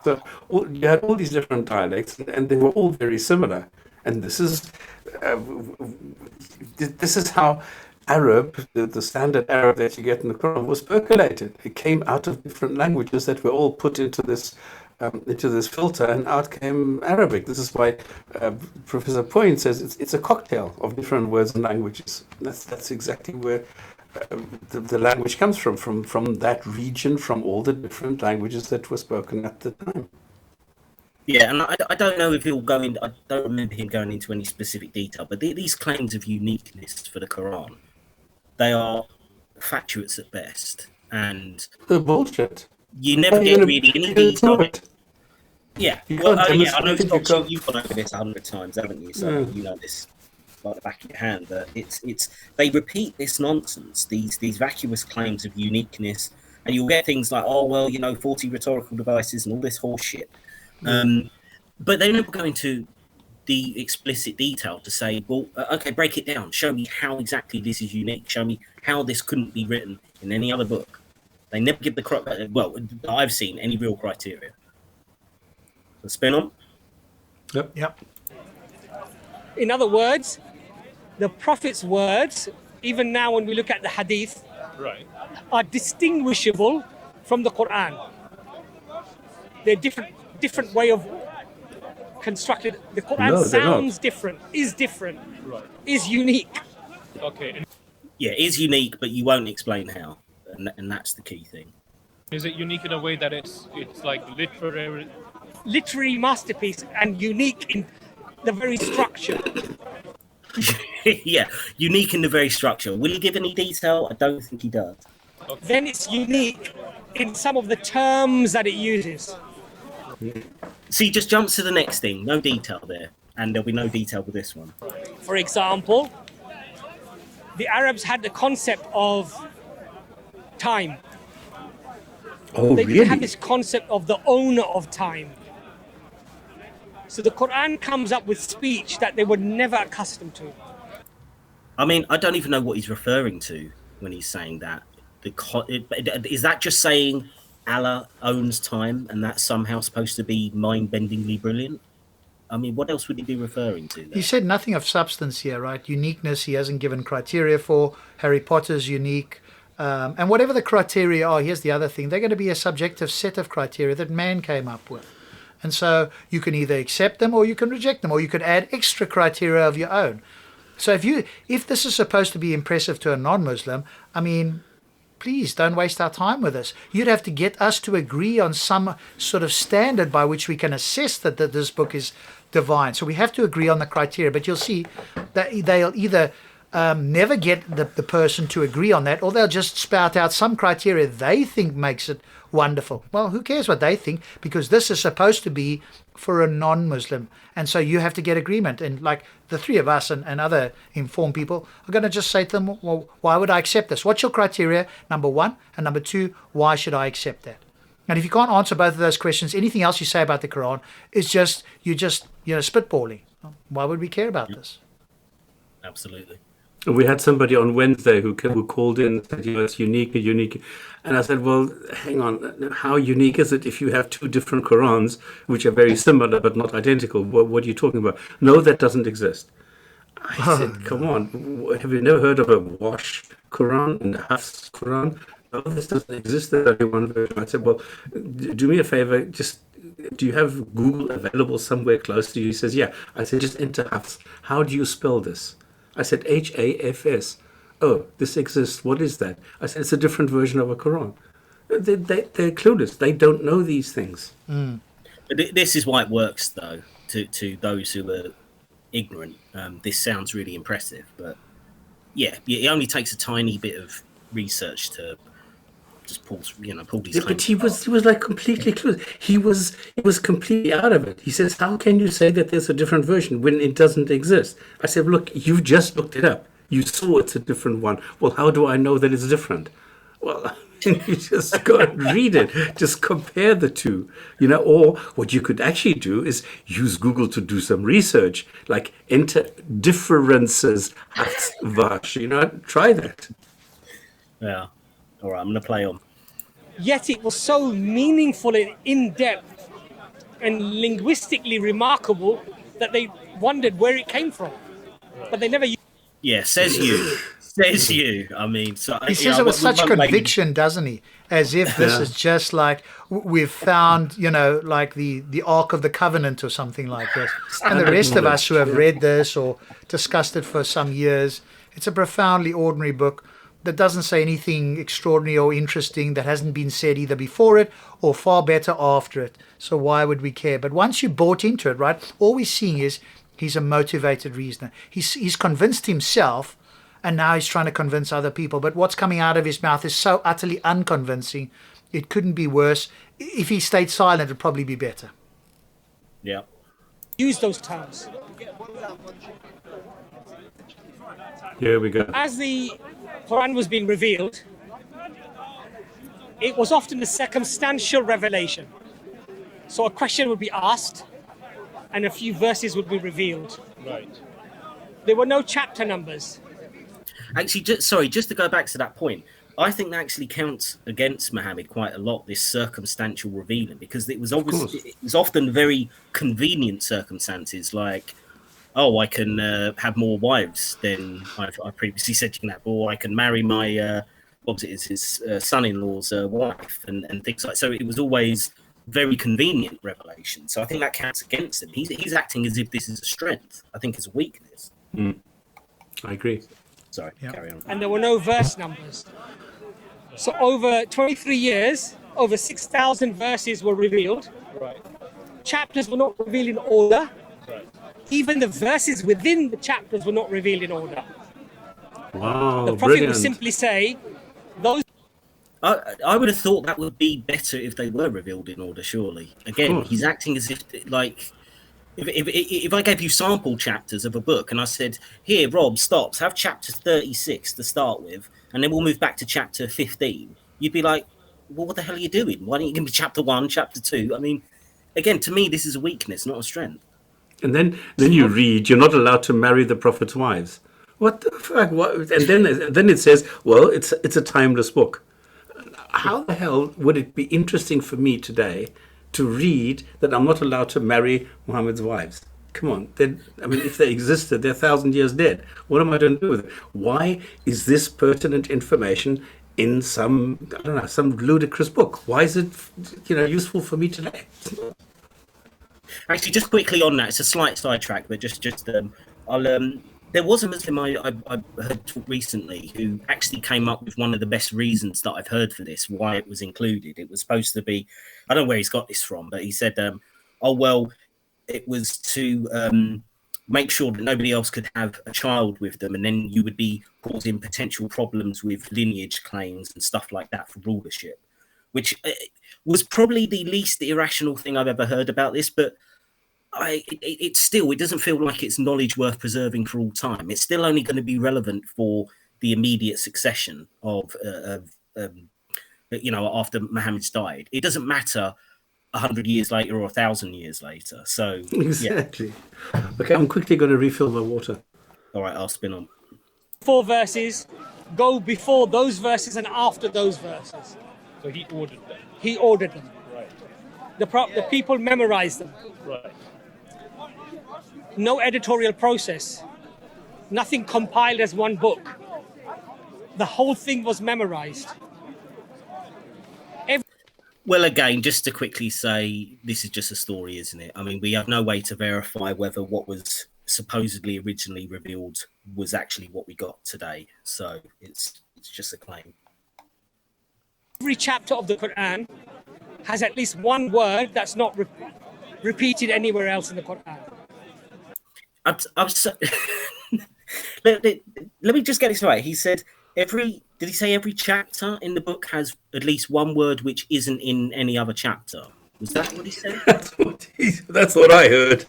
So you had all these different dialects, and they were all very similar. And this is how Arab, the standard Arab that you get in the Quran, was percolated. It came out of different languages that were all put into this filter, and out came Arabic. This is why Professor Point says it's a cocktail of different words and languages. That's exactly where the language comes from that region, from all the different languages that were spoken at the time. Yeah, and I don't know if he'll go in. I don't remember him going into any specific detail, but these claims of uniqueness for the Quran, they are fatuous at best, and The bullshit. you never get really any detail. Yeah, You well, can't yeah, I know demonstrate it, you can't- you've gone over this 100 times, haven't you? So Yeah. you know this like the back of your hand. That it's they repeat this nonsense, these vacuous claims of uniqueness, and you'll get things like, oh well, 40 rhetorical devices and all this horse shit. But they never go into the explicit detail to say, well, okay, break it down. Show me how exactly this is unique. Show me how this couldn't be written in any other book. They never give I've seen any real criteria. So spin on. Yep. In other words, the Prophet's words, even now when we look at the Hadith, Right. are distinguishable from the Quran. They're different way of constructed. The Quran No, they're not. sounds different, is different, Right. is unique. Okay. And Yeah, it is unique, but you won't explain how, and that's the key thing. is it unique in a way that it's like literary? Literary masterpiece and unique in the very structure. Yeah, unique in the very structure. Will he give any detail? I don't think he does. Then it's unique in some of the terms that it uses. See, just jumps to the next thing. No detail there, and there'll be no detail with this one. For example, the Arabs had the concept of time. Oh, They didn't have this concept of the owner of time. So the Quran comes up with speech that they were never accustomed to. I mean, I don't even know what he's referring to when he's saying that. Is that just saying Allah owns time, and that's somehow supposed to be mind-bendingly brilliant? I mean, what else would he be referring to there? He said nothing of substance here, right? Uniqueness, he hasn't given criteria for. Harry Potter's unique. And whatever the criteria are, here's the other thing. They're going to be a subjective set of criteria that man came up with. And so you can either accept them or you can reject them, or you could add extra criteria of your own. So if this is supposed to be impressive to a non-Muslim, I mean, please don't waste our time with this. You'd have to get us to agree on some sort of standard by which we can assess that this book is divine. So we have to agree on the criteria. But you'll see that they'll either never get the person to agree on that, or they'll just spout out some criteria they think makes it wonderful. Well, who cares what they think, because this is supposed to be for a non-Muslim, and so you have to get agreement. And like the three of us and other informed people are going to just say to them, well, why would I accept this? What's your criteria, number one? And number two, why should I accept that? And if you can't answer both of those questions, anything else you say about the Quran is just spitballing. Why would we care about this? Absolutely. We had somebody on Wednesday who called in and said, it's unique. And I said, well, hang on. How unique is it if you have two different Qurans, which are very similar but not identical? What are you talking about? No, that doesn't exist. I said, come on. Have you never heard of a wash Quran and a Hafs Quran? No, this doesn't exist. There's only one version. I said, well, do me a favor. Just, do you have Google available somewhere close to you? He says, yeah. I said, just enter Hafs. How do you spell this? I said, Hafs. Oh, this exists. What is that? I said, it's a different version of a Quran. They're clueless. They don't know these things. But this is why it works, though, to those who are ignorant. This sounds really impressive, but yeah, it only takes a tiny bit of research to just pull these. Yeah, but he was like completely clueless. He was completely out of it. He says, how can you say that there's a different version when it doesn't exist? I said, look, you just looked it up. You saw it's a different one. Well, how do I know that it's different? Well, you just go and read it. Just compare the two, or what you could actually do is use Google to do some research, like enter differences, vash, try that. Yeah. All right, I'm going to play on. Yet it was so meaningful and in-depth and linguistically remarkable that they wondered where it came from. But they never used Yeah, says you. Says you. I mean, so He says it with such conviction, doesn't he? As if this is just like we've found, like the Ark of the Covenant or something like this. And the rest of us who have read this or discussed it for some years, it's a profoundly ordinary book that doesn't say anything extraordinary or interesting that hasn't been said either before it or far better after it. So why would we care? But once you bought into it, right, all we're seeing is he's a motivated reasoner. He's convinced himself, and now he's trying to convince other people. But what's coming out of his mouth is so utterly unconvincing, it couldn't be worse. If he stayed silent, it'd probably be better. Yeah. Use those terms. Here we go. As the Quran was being revealed, it was often a circumstantial revelation. So a question would be asked, and a few verses would be revealed. Right. There were no chapter numbers. Actually, just to go back to that point, I think that actually counts against Muhammad quite a lot, this circumstantial revealing, because it was often very convenient circumstances, like, oh, I can have more wives than I previously said you can have, or I can marry my his son-in-law's wife, and things like. So it was always very convenient revelation. So I think that counts against him. He's acting as if this is a strength. I think it's a weakness. I agree. Sorry, carry on. And there were no verse numbers. So over 23 years, over 6,000 verses were revealed. Right. Chapters were not revealed in order. Right. Even the verses within the chapters were not revealed in order. Wow, The Prophet brilliant. would simply say, those I would have thought that would be better if they were revealed in order, surely. Again, he's acting as if, like, if I gave you sample chapters of a book and I said, here, Rob, stops, have chapter 36 to start with, and then we'll move back to chapter 15, you'd be like, well, what the hell are you doing? Why don't you give me chapter 1, chapter 2? I mean, again, to me, this is a weakness, not a strength. And then you read, you're not allowed to marry the prophet's wives. What the fuck? What? And then it says, well, it's a timeless book. How the hell would it be interesting for me today to read that I'm not allowed to marry Muhammad's wives? Come on. If they existed, they're 1,000 years dead. What am I going to do with it? Why is this pertinent information in some ludicrous book? Why is it, useful for me today? Actually, just quickly on that, it's a slight sidetrack, but there was a Muslim I heard talk recently who actually came up with one of the best reasons that I've heard for this, why it was included. It was supposed to be, I don't know where he's got this from, but he said, it was to make sure that nobody else could have a child with them, and then you would be causing potential problems with lineage claims and stuff like that for rulership, which was probably the least irrational thing I've ever heard about this, but it doesn't feel like it's knowledge worth preserving for all time. It's still only going to be relevant for the immediate succession of after Muhammad's died. It doesn't matter 100 years later or 1,000 years later. So exactly. Yeah. Okay, I'm quickly going to refill my water. All right, I'll spin on. 4 verses go before those verses and after those verses. So he ordered them. He ordered them. Right. The people memorized them. Right. No editorial process. Nothing compiled as one book. The whole thing was memorized. Well, again, just to quickly say, this is just a story, isn't it? I mean, we have no way to verify whether what was supposedly originally revealed was actually what we got today. So it's just a claim. Every chapter of the Quran has at least one word that's not repeated anywhere else in the Quran. Let me just get this right. He said did he say every chapter in the book has at least one word which isn't in any other chapter? Was that what he said? That's what I heard.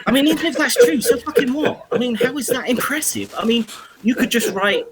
I mean, even if that's true, so fucking what? I mean, how is that impressive? I mean, you could just write,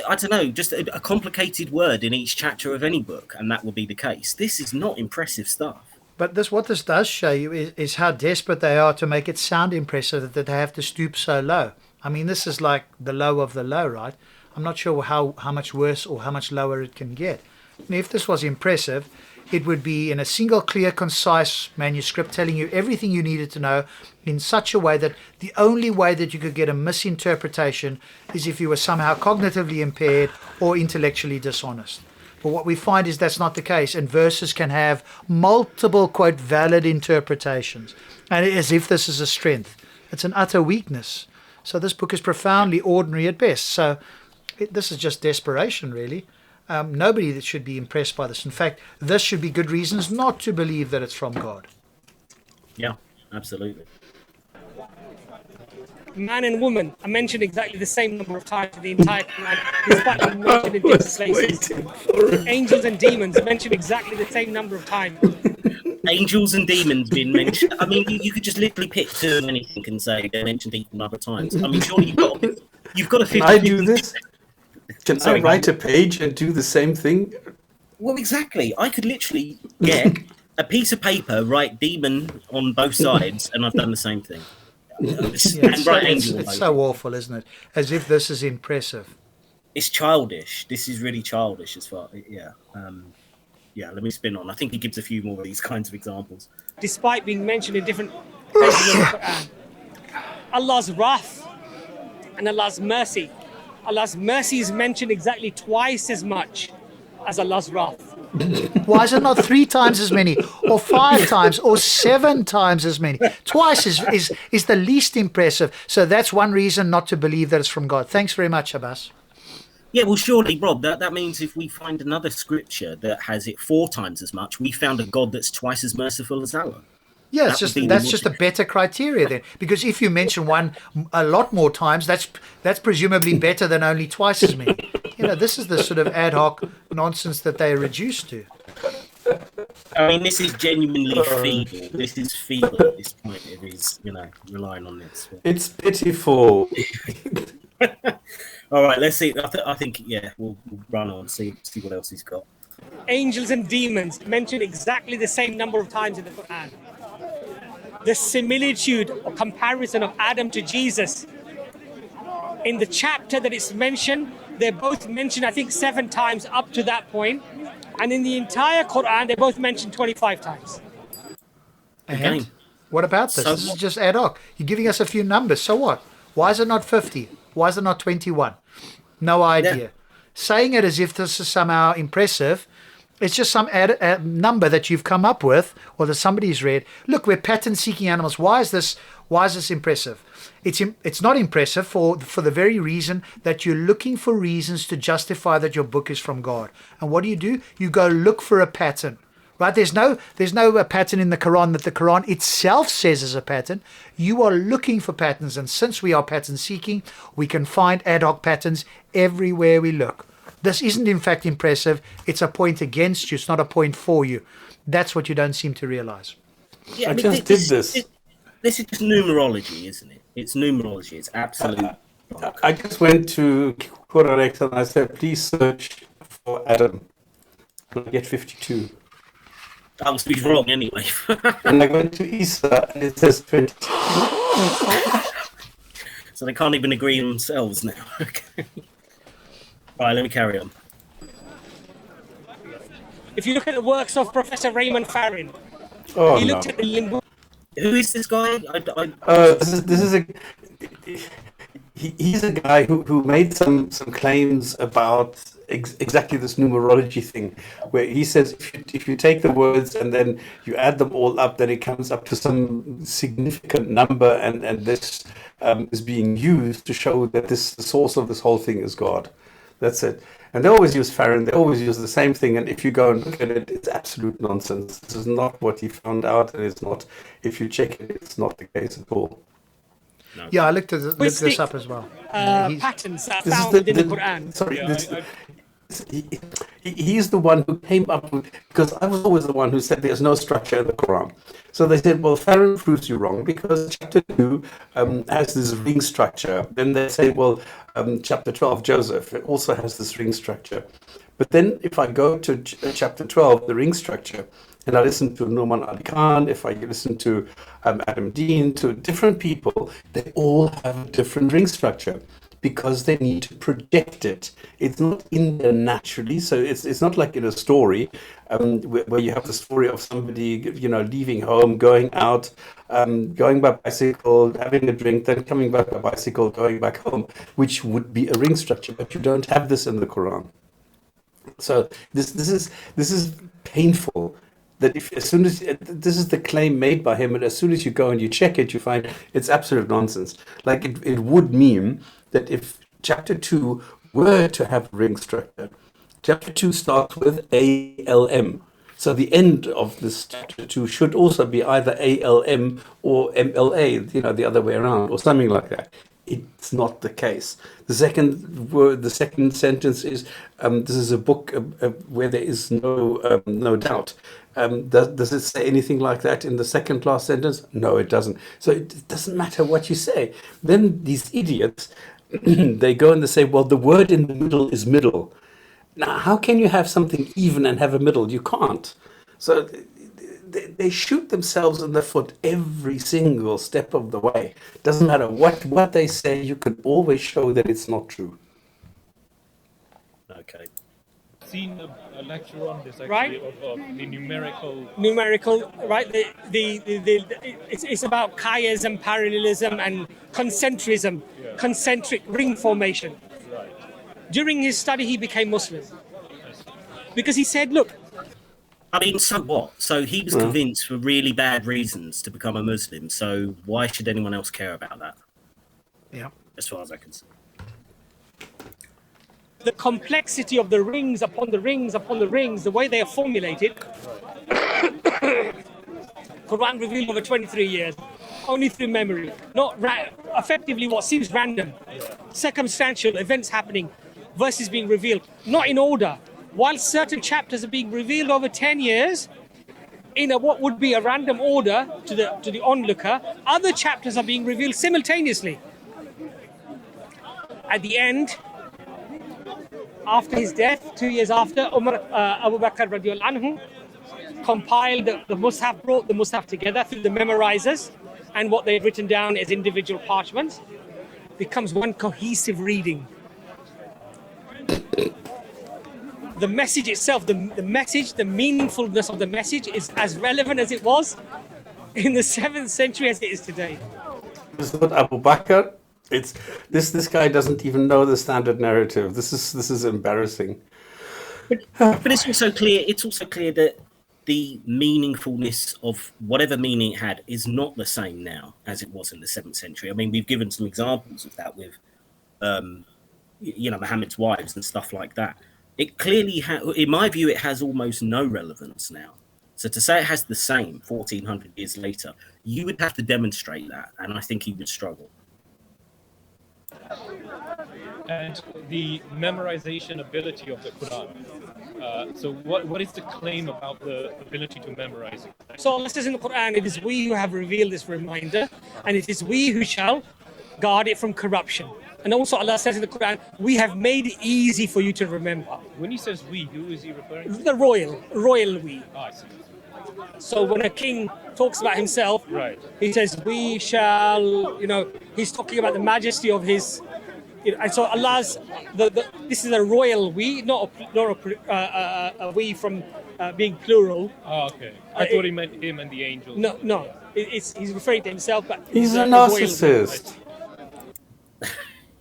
I don't know, just a complicated word in each chapter of any book, and that would be the case. This is not impressive stuff. But what this does show you is how desperate they are to make it sound impressive that they have to stoop so low. I mean, this is like the low of the low, right? I'm not sure how much worse or how much lower it can get. And if this was impressive, it would be in a single, clear, concise manuscript telling you everything you needed to know in such a way that the only way that you could get a misinterpretation is if you were somehow cognitively impaired or intellectually dishonest. But what we find is that's not the case, and verses can have multiple, quote, valid interpretations, and as if this is a strength. It's an utter weakness. So this book is profoundly ordinary at best. So this is just desperation, really. Nobody that should be impressed by this. In fact, this should be good reasons not to believe that it's from God. Yeah, absolutely. Man and woman are mentioned exactly the same number of times in the entire Quran, despite being mentioned in different places. Angels and demons are mentioned exactly the same number of times. Angels and demons being mentioned. I mean, you could just literally pick two of anything and say they're mentioned equal number of times. I mean, surely you've got a 50. Can I do this? Can Sorry, I write a page and do the same thing? Well, exactly. I could literally get a piece of paper, write demon on both sides, and I've done the same thing. And write angel. It's so awful, isn't it? As if this is impressive. It's childish. This is really childish as far. Yeah. Let me spin on. I think he gives a few more of these kinds of examples. Despite being mentioned in different places of the Quran. Allah's wrath and Allah's mercy. Allah's mercy is mentioned exactly twice as much as Allah's wrath. Why is it not 3 times as many, or 5 times, or 7 times as many? Twice is the least impressive. So that's one reason not to believe that it's from God. Thanks very much, Abbas. Yeah, well, surely, Rob, that means if we find another scripture that has it 4 times as much, we found a God that's twice as merciful as Allah. Yeah, that's just a better criteria then. Because if you mention one a lot more times, that's presumably better than only twice as many. This is the sort of ad hoc nonsense that they are reduced to. I mean, this is genuinely feeble. This is feeble at this point. It is, relying on this. It's pitiful. All right, let's see. I think, we'll run on, see what else he's got. Angels and demons mentioned exactly the same number of times in the Quran. The similitude or comparison of Adam to Jesus. In the chapter that it's mentioned, they're both mentioned, I think, 7 times up to that point. And in the entire Quran, they're both mentioned 25 times. And what about this? This is just ad hoc. You're giving us a few numbers. So what? Why is it not 50? Why is it not 21? No idea. Yeah. Saying it as if this is somehow impressive, it's just some number that you've come up with or that somebody's read. Look, we're pattern-seeking animals. Why is this impressive? It's not impressive for the very reason that you're looking for reasons to justify that your book is from God. And what do? You go look for a pattern. Right? There's no pattern in the Quran that the Quran itself says is a pattern. You are looking for patterns, and since we are pattern seeking, we can find ad hoc patterns everywhere we look. This isn't in fact impressive. It's a point against you. It's not a point for you. That's what you don't seem to realize. Yeah, I just did this. This is just numerology, isn't it? It's numerology. It's absolute. I just went to Correct and I said, please search for Adam. And I get 52. That must be wrong anyway. And I went to Isa and it says 20. So they can't even agree on themselves now. Okay. All right, let me carry on. If you look at the works of Professor Raymond Farrin, he looked at the limbo. Who is this guy? He's a guy who made some claims about exactly this numerology thing, where he says if you take the words and then you add them all up, then it comes up to some significant number, and this is being used to show that the source of this whole thing is God. That's it. And they always use Farron, they always use the same thing, and if you go and look at it, it's absolute nonsense. This is not what he found out, and it's not, if you check it, it's not the case at all. No. Yeah, I looked this up as well. Patterns that are found within the Quran. Sorry, he's the one who came up with, because I was always the one who said there's no structure in the Quran. So they said, well, Farron proves you wrong because chapter 2 has this ring structure. Then they say, well, chapter 12, Joseph, it also has this ring structure. But then if I go to chapter 12, the ring structure, and I listen to Nouman Ali Khan, if I listen to Adam Dean, to different people, they all have a different ring structure. because they need to project it. It's not in there naturally, so it's not like in a story where you have the story of somebody, leaving home, going out, going by bicycle, having a drink, then coming back by bicycle, going back home, which would be a ring structure, but you don't have this in the Quran. So this is painful. That if as soon as this is the claim made by him, and as soon as you go and you check it, you find it's absolute nonsense. Like it would mean that if chapter 2 were to have a ring structure, chapter 2 starts with ALM. So the end of this chapter 2 should also be either ALM or MLA, the other way around, or something like that. It's not the case. The second word, the second sentence is, this is a book where there is no doubt. Does it say anything like that in the second last sentence? No, it doesn't. So it doesn't matter what you say. Then these idiots, they go and they say, well, the word in the middle is middle. Now, how can you have something even and have a middle? You can't. So they shoot themselves in the foot every single step of the way. Doesn't matter what they say, you can always show that it's not true. Okay. Seen a lecture on this actually, Right. of the numerical. Right? It's about chiasm, parallelism, and concentrism, concentric ring formation. Right. During his study, he became Muslim because he said, "Look, I mean, so what? So he was convinced for really bad reasons to become a Muslim. So why should anyone else care about that? Yeah. As far as I can see. the complexity of the rings upon the rings upon the rings, the way they are formulated." Quran revealed over 23 years, only through memory, not effectively what seems random, circumstantial events happening, verses being revealed, not in order. While certain chapters are being revealed over 10 years, in what would be a random order to the onlooker, other chapters are being revealed simultaneously. At the end, after his death, 2 years after, Abu Bakr radiallahu anhu compiled the Mus'haf, brought the Mus'haf together through the memorizers and what they'd written down as individual parchments, becomes one cohesive reading. The message itself, the message, the meaningfulness of the message is as relevant as it was in the 7th century as it is today. It's not Abu Bakr. It's this guy doesn't even know the standard narrative. This is embarrassing. But it's also clear. It's also clear that the meaningfulness of whatever meaning it had is not the same now as it was in the 7th century. I mean, we've given some examples of that with, Muhammad's wives and stuff like that. It clearly, in my view, it has almost no relevance now. So to say it has the same 1400 years later, you would have to demonstrate that, and I think he would struggle. And the memorization ability of the Quran. So what is the claim about the ability to memorize it? So Allah says in the Quran, it is we who have revealed this reminder, and it is we who shall guard it from corruption. And also Allah says in the Quran, we have made it easy for you to remember. When he says we, who is he referring to? The royal we. I see. So when a king talks about himself, Right. he says, we shall, he's talking about the majesty of his, and so Allah's, this is a royal we, not a we from being plural. Oh, okay. I thought he meant him and the angels. No, he's referring to himself, but He's a royal we. narcissist.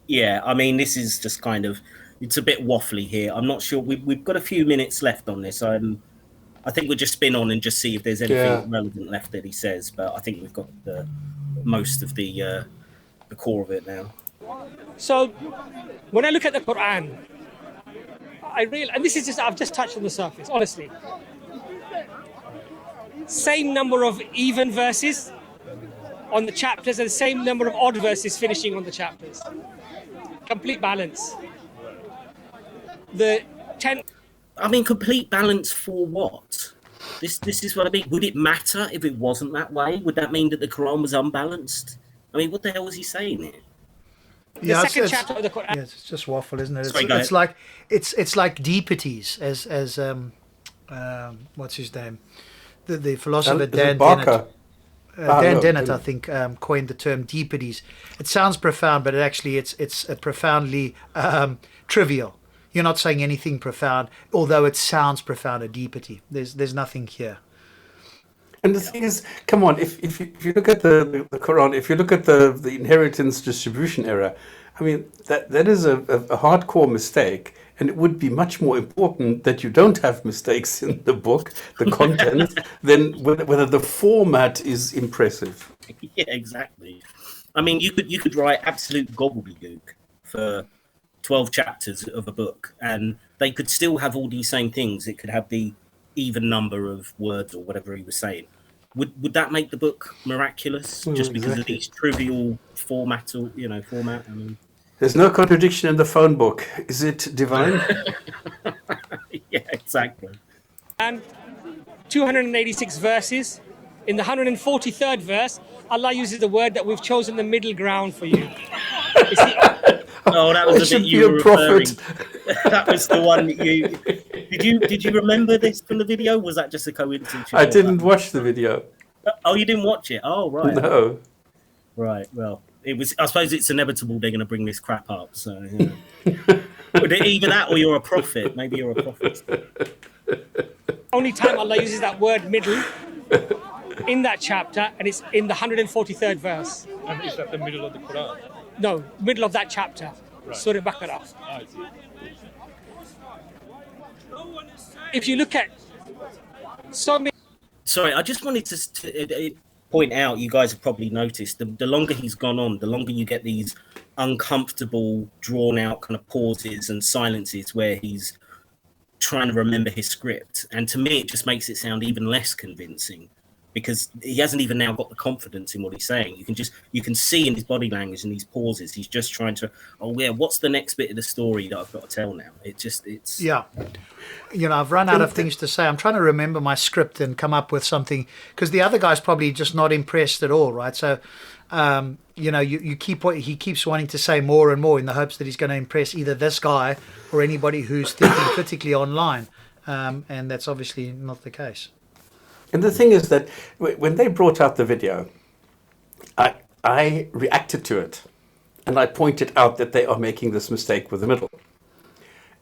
Yeah, I mean, this is just kind of, it's a bit waffly here. I'm not sure. We've got a few minutes left on this. I think we'll just spin on and just see if there's anything relevant left that he says. But I think we've got most of the core of it now. So when I look at the Quran, and this is just, I've just touched on the surface, honestly. Same number of even verses on the chapters and the same number of odd verses finishing on the chapters. Complete balance. I mean, complete balance for what? This is what I mean. Would it matter if it wasn't that way? Would that mean that the Quran was unbalanced? I mean, what the hell was he saying here? The second chapter of the Quran. Yes, it's just waffle, isn't it? Sorry, It's like deepities, as what's his name, the philosopher Dan Barker. Dan no, Dennett, Dan- I think, coined the term deepities. It sounds profound, but it's profoundly trivial. You're not saying anything profound, although it sounds profound. A deepity. There's nothing here. And the thing is, come on, if you look at the Quran, if you look at the inheritance distribution error, I mean, that is a hardcore mistake. And it would be much more important that you don't have mistakes in the book, the content, than whether the format is impressive. Yeah, exactly. I mean, you could write absolute gobbledygook for 12 chapters of a book, and they could still have all these same things. It could have the even number of words or whatever he was saying. Would that make the book miraculous just because of Exactly. these trivial format? I mean, There's no contradiction in the phone book. Is it divine? yeah, exactly. And 286 verses. In the 143rd verse, Allah uses the word that we've chosen the middle ground for you. It's the- Oh, that I was the should bit be you were a prophet. referring. That was the one that you did. You remember this from the video? Was that just a coincidence? You I thought didn't that? watch the video. Oh, you didn't watch it? Oh, right. No. Right. Well, it was. I suppose it's inevitable they're going to bring this crap up. So, yeah. But either that, or you're a prophet. Maybe you're a prophet. only time Allah uses that word middle in that chapter, and it's in the 143rd verse. And is that the middle of the Quran? No, middle of that chapter, Right. Surah Baqarah. I see. If you look at so many. Sorry, I just wanted to point out. You guys have probably noticed the longer he's gone on, the longer you get these uncomfortable, drawn-out kind of pauses and silences where he's trying to remember his script. And to me, it just makes it sound even less convincing because he hasn't even now got the confidence in what he's saying. You can see in his body language and these pauses, he's just trying to, what's the next bit of the story that I've got to tell now? It's Yeah. I've run out of things to say. I'm trying to remember my script and come up with something because the other guy's probably just not impressed at all, right? So, he keeps wanting to say more and more in the hopes that he's going to impress either this guy or anybody who's thinking critically online. And that's obviously not the case. And the thing is that when they brought out the video, I reacted to it. And I pointed out that they are making this mistake with the middle.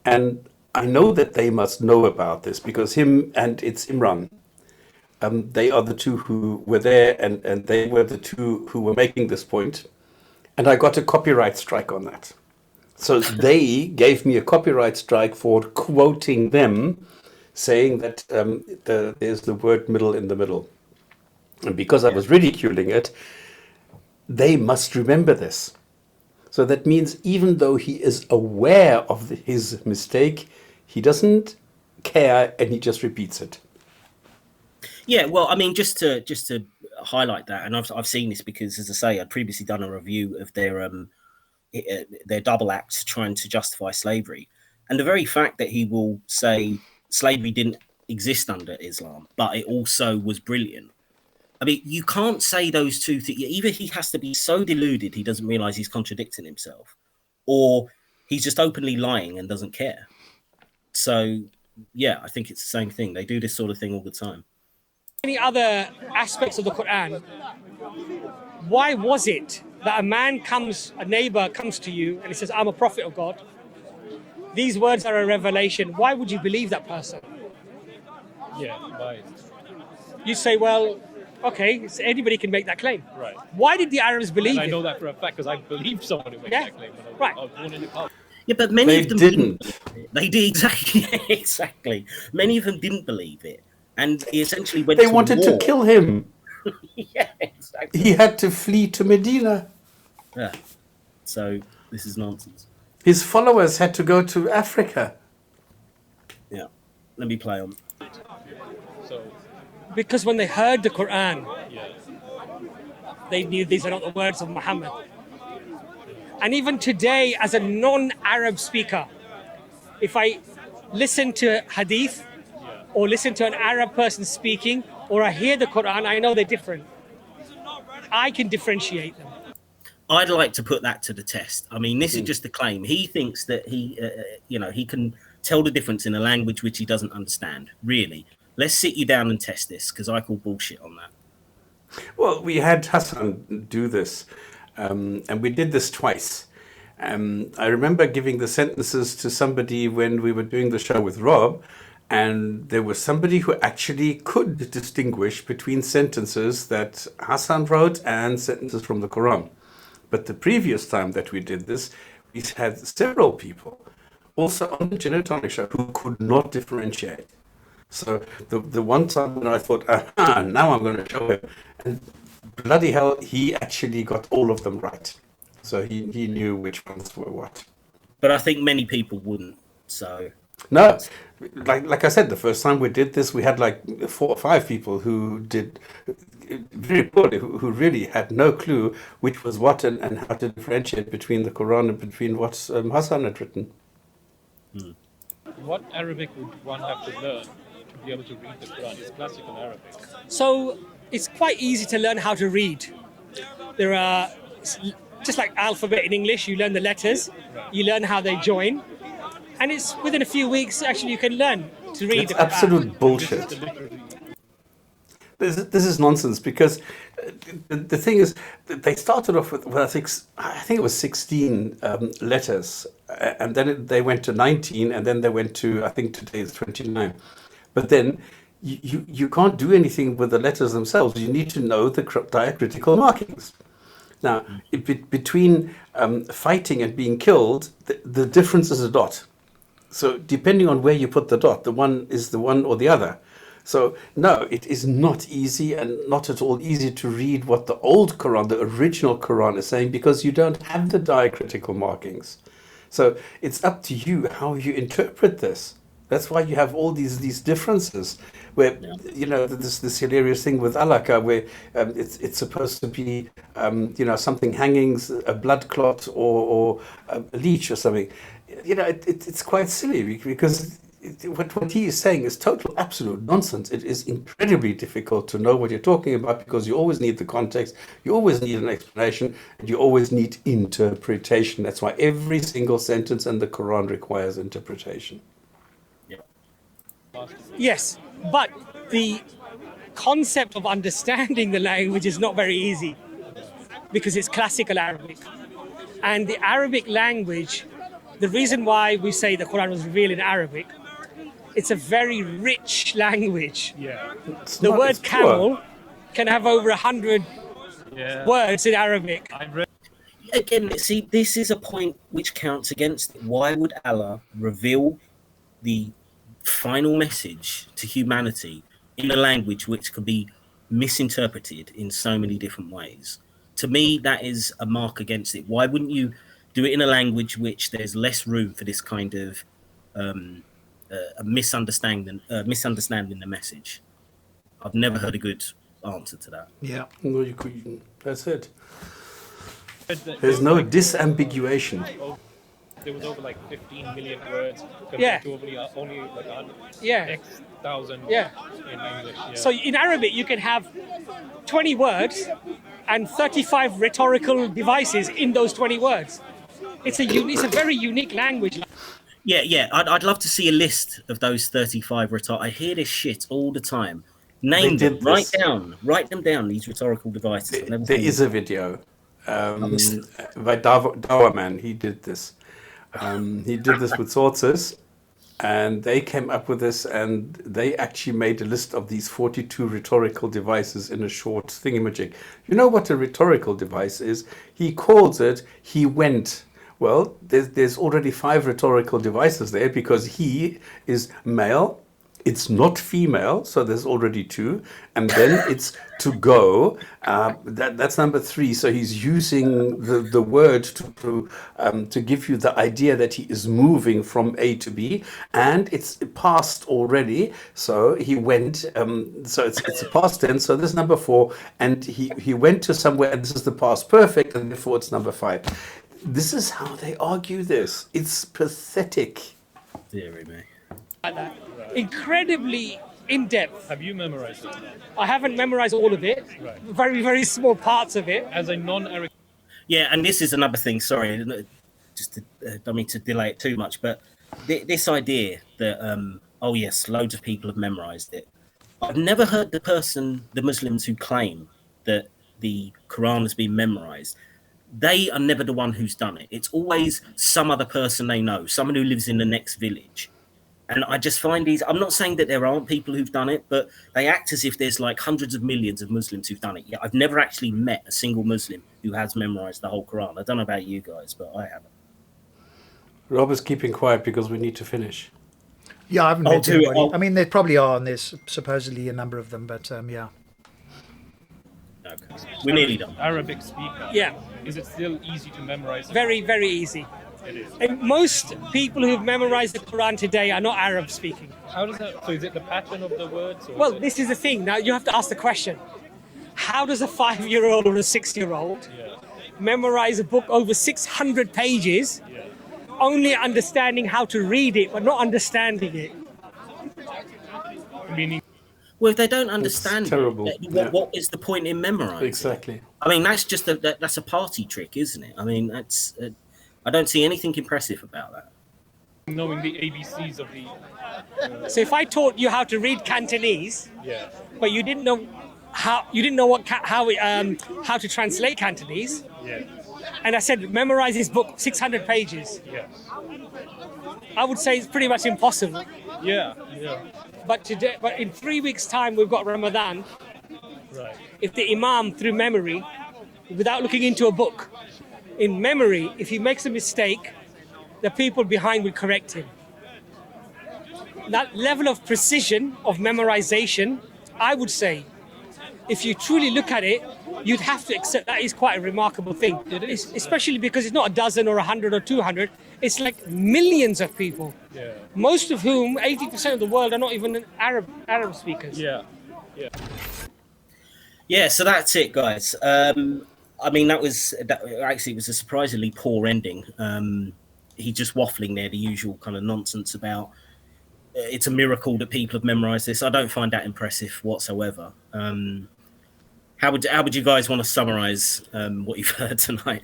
And I know that they must know about this because him and it's Imran. They are the two who were there and they were the two who were making this point. And I got a copyright strike on that. So they gave me a copyright strike for quoting them, saying that there's the word middle in the middle. And because I was ridiculing it, they must remember this. So that means even though he is aware of his mistake, he doesn't care and he just repeats it. Yeah, well, I mean, just to highlight that, and I've seen this because, as I say, I'd previously done a review of their double acts trying to justify slavery, and the very fact that he will say slavery didn't exist under Islam, but it also was brilliant. I mean, you can't say those two things. Either he has to be so deluded he doesn't realize he's contradicting himself, or he's just openly lying and doesn't care. So, yeah, I think it's the same thing. They do this sort of thing all the time. Any other aspects of the Quran, why was it that a neighbor comes to you and he says, I'm a prophet of God? These words are a revelation. Why would you believe that person? Yeah, why? You say, well, okay, so anybody can make that claim. Right. Why did the Arabs believe And I it? know that for a fact because I believe someone who makes Yeah, that claim. When right. I was born in the culture. Yeah, but many They of them didn't. They did exactly. Exactly. Many of them didn't believe it, and he essentially went. They to wanted war. to kill him. Yeah, exactly. He had to flee to Medina. Yeah. So this is nonsense. His followers had to go to Africa. Yeah. Let me play on. So, Because when they heard the Quran, yeah. they knew these are not the words of Muhammad. And even today, as a non-Arab speaker, if I listen to hadith or listen to an Arab person speaking, or I hear the Quran, I know they're different. I can differentiate them. I'd like to put that to the test. I mean, this is just a claim. He thinks that he can tell the difference in a language which he doesn't understand. Really, let's sit you down and test this because I call bullshit on that. Well, we had Hassan do this, and we did this twice. I remember giving the sentences to somebody when we were doing the show with Rob, and there was somebody who actually could distinguish between sentences that Hassan wrote and sentences from the Quran. But the previous time that we did this, we had several people also on the Genotonic show who could not differentiate. So the one time when I thought, aha, now I'm going to show him, and bloody hell, he actually got all of them right. So he knew which ones were what. But I think many people wouldn't. So No, like I said, the first time we did this, we had like 4 or 5 people who did very poorly, who really had no clue which was what and how to differentiate between the Quran and between what Hassan had written. What Arabic would one have to learn to be able to read the Quran? It's classical Arabic. So it's quite easy to learn how to read. There are, just like alphabet in English, you learn the letters, you learn how they join, and it's within a few weeks actually you can learn to read It's the Quran. absolute bullshit. This is nonsense because the thing is that they started off with, well, I think it was 16 letters, and then they went to 19, and then they went to, I think today is 29. But then you can't do anything with the letters themselves. You need to know the diacritical markings. Now, between fighting and being killed, the difference is a dot. So depending on where you put the dot, the one is the one or the other. So no, it is not easy and not at all easy to read what the old Quran, the original Quran is saying, because you don't have the diacritical markings. So it's up to you how you interpret this. That's why you have all these differences where, you know, this hilarious thing with alaka where it's supposed to be, you know, something hanging, a blood clot or a leech or something. You know, it's quite silly because what he is saying is total absolute nonsense. It is incredibly difficult to know what you're talking about because you always need the context, you always need an explanation, and you always need interpretation. That's why every single sentence in the Quran requires interpretation. Yes, but the concept of understanding the language is not very easy because it's classical Arabic. And the Arabic language, the reason why we say the Quran was revealed in Arabic, it's a very rich language. Yeah. The word camel can have over 100 Yeah. words in Arabic. I read. again, see, this is a point which counts against it. Why would Allah reveal the final message to humanity in a language which could be misinterpreted in so many different ways? To me, that is a mark against it. Why wouldn't you do it in a language which there's less room for this kind of a misunderstanding the message? I've never heard a good answer to that. Yeah. No, you could, that's it. There's no disambiguation. There was over like 15 million words compared Yeah. to only like 100 Yeah. X thousand Yeah. in English. Yeah. So in Arabic, you can have 20 words and 35 rhetorical devices in those 20 words. It's a very unique language. Yeah. I'd love to see a list of those 35 I hear this shit all the time. Name them. did this. Write them down. These rhetorical devices. I've never There seen is a video by Dowerman. He did this. He did this with sources, and they came up with this, and they actually made a list of these 42 rhetorical devices in a short thingamajig. You know what a rhetorical device is? He calls it, he went. Well, there's already 5 rhetorical devices there because he is male. It's not female, so there's already 2, and then it's to go. That's number 3. So he's using the word to give you the idea that he is moving from A to B, and it's past already. So he went. So it's a past tense. So this is number 4, and he went to somewhere, and this is the past perfect, and therefore it's number 5. This is how they argue this. It's pathetic. Deary me. Like that. Incredibly in depth. Have you memorized it? I haven't memorized all of it. Right. Very, very small parts of it. As a non-Arabic, Yeah, and this is another thing. Sorry, just to, don't mean to delay it too much, but this idea that oh yes, loads of people have memorized it. I've never heard the Muslims who claim that the Quran has been memorized, they are never the one who's done it. It's always some other person they know, someone who lives in the next village. And I just find I'm not saying that there aren't people who've done it, but they act as if there's like hundreds of millions of Muslims who've done it. Yeah, I've never actually met a single Muslim who has memorized the whole Quran. I don't know about you guys, but I haven't. Rob is keeping quiet because we need to finish. Yeah, I haven't met anybody. I'll- I mean, there probably are, and there's supposedly a number of them, but yeah. Okay. We're nearly done. Arabic speaker. Yeah, Is it still easy to memorize? very, very easy. It is. And most people who've memorized the Quran today are not Arab speaking. How does that? So is it the pattern of the words? Or Well, is it, this is the thing. Now you have to ask the question: how does a 5-year-old or a 6-year-old yeah, memorize a book over 600 pages, yeah. only understanding how to read it but not understanding it? Meaning, Well, if they don't understand terrible. it, Yeah. what is the point in memorizing? Exactly. I mean, that's just that's a party trick, isn't it? I mean, I don't see anything impressive about that. knowing the ABCs of the. So if I taught you how to read Cantonese, Yeah. but you didn't know how how to translate Cantonese, Yeah. and I said memorize this book 600 pages, Yeah. I would say it's pretty much impossible. Yeah. Yeah. But in 3 weeks' time, we've got Ramadan. Right. If the Imam, through memory, without looking into a book, in memory, if he makes a mistake, the people behind will correct him. That level of precision of memorization, I would say, if you truly look at it, you'd have to accept that is quite a remarkable thing. It is. Especially because it's not a dozen or 100 or 200. It's like millions of people. Yeah. Most of whom, 80% of the world, are not even Arab speakers. Yeah. Yeah. Yeah, so that's it, guys. I mean, actually, it was a surprisingly poor ending. He's just waffling there, the usual kind of nonsense about it's a miracle that people have memorized this. I don't find that impressive whatsoever. How would you guys want to summarize what you've heard tonight?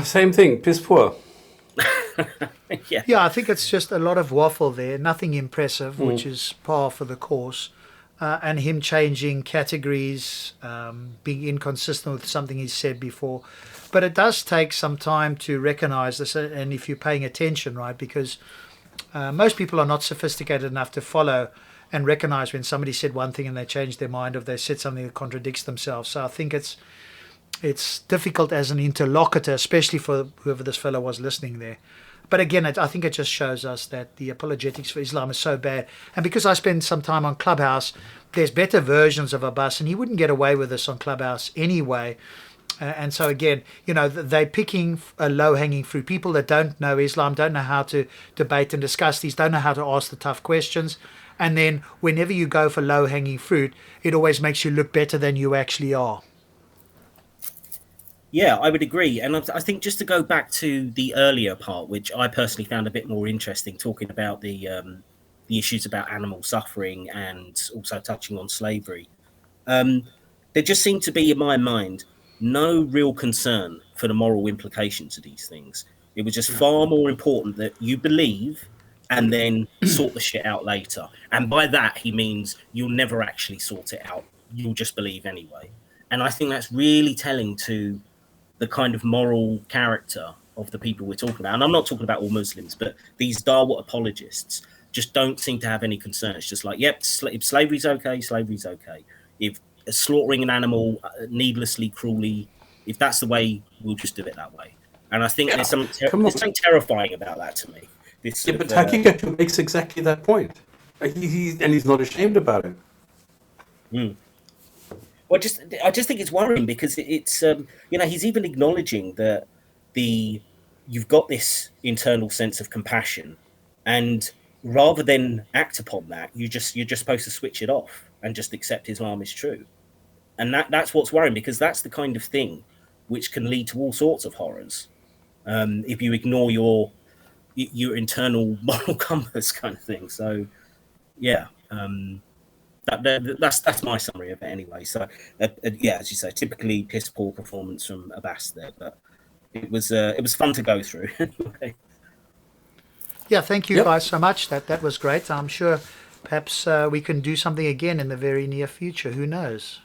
Same thing. Piss poor. Yeah. Yeah, I think it's just a lot of waffle there, nothing impressive, which is par for the course. And him changing categories, being inconsistent with something he's said before. But it does take some time to recognize this, and if you're paying attention, right, because most people are not sophisticated enough to follow and recognize when somebody said one thing and they changed their mind, or they said something that contradicts themselves. So I think it's difficult as an interlocutor, especially for whoever this fellow was listening there. But again, I think it just shows us that the apologetics for Islam is so bad. And because I spend some time on Clubhouse, there's better versions of Abbas, and he wouldn't get away with this on Clubhouse anyway. And so again, they're picking a low-hanging fruit. People that don't know Islam, don't know how to debate and discuss these, don't know how to ask the tough questions. And then whenever you go for low-hanging fruit, it always makes you look better than you actually are. Yeah, I would agree. And I think just to go back to the earlier part, which I personally found a bit more interesting, talking about the issues about animal suffering and also touching on slavery, there just seemed to be, in my mind, no real concern for the moral implications of these things. It was just far more important that you believe and then sort the shit out later. And by that, he means you'll never actually sort it out. You'll just believe anyway. And I think that's really telling to the kind of moral character of the people we're talking about. And I'm not talking about all Muslims, but these Darwin apologists just don't seem to have any concern. It's just like, yep, if slavery's okay, slavery's okay. If slaughtering an animal needlessly, cruelly, if that's the way, we'll just do it that way. And I think there's something terrifying about that to me. But Hakikatu makes exactly that point. He's not ashamed about it. Well, I just think it's worrying because it's he's even acknowledging that you've got this internal sense of compassion, and rather than act upon that, you're just supposed to switch it off and just accept Islam is true, and that's what's worrying, because that's the kind of thing which can lead to all sorts of horrors if you ignore your internal moral compass kind of thing. So yeah. That's my summary of it anyway. So yeah, as you say, typically piss poor performance from Abbas there, but it was fun to go through. Anyway. Yeah, thank you guys so much. That was great. I'm sure Perhaps we can do something again in the very near future. Who knows?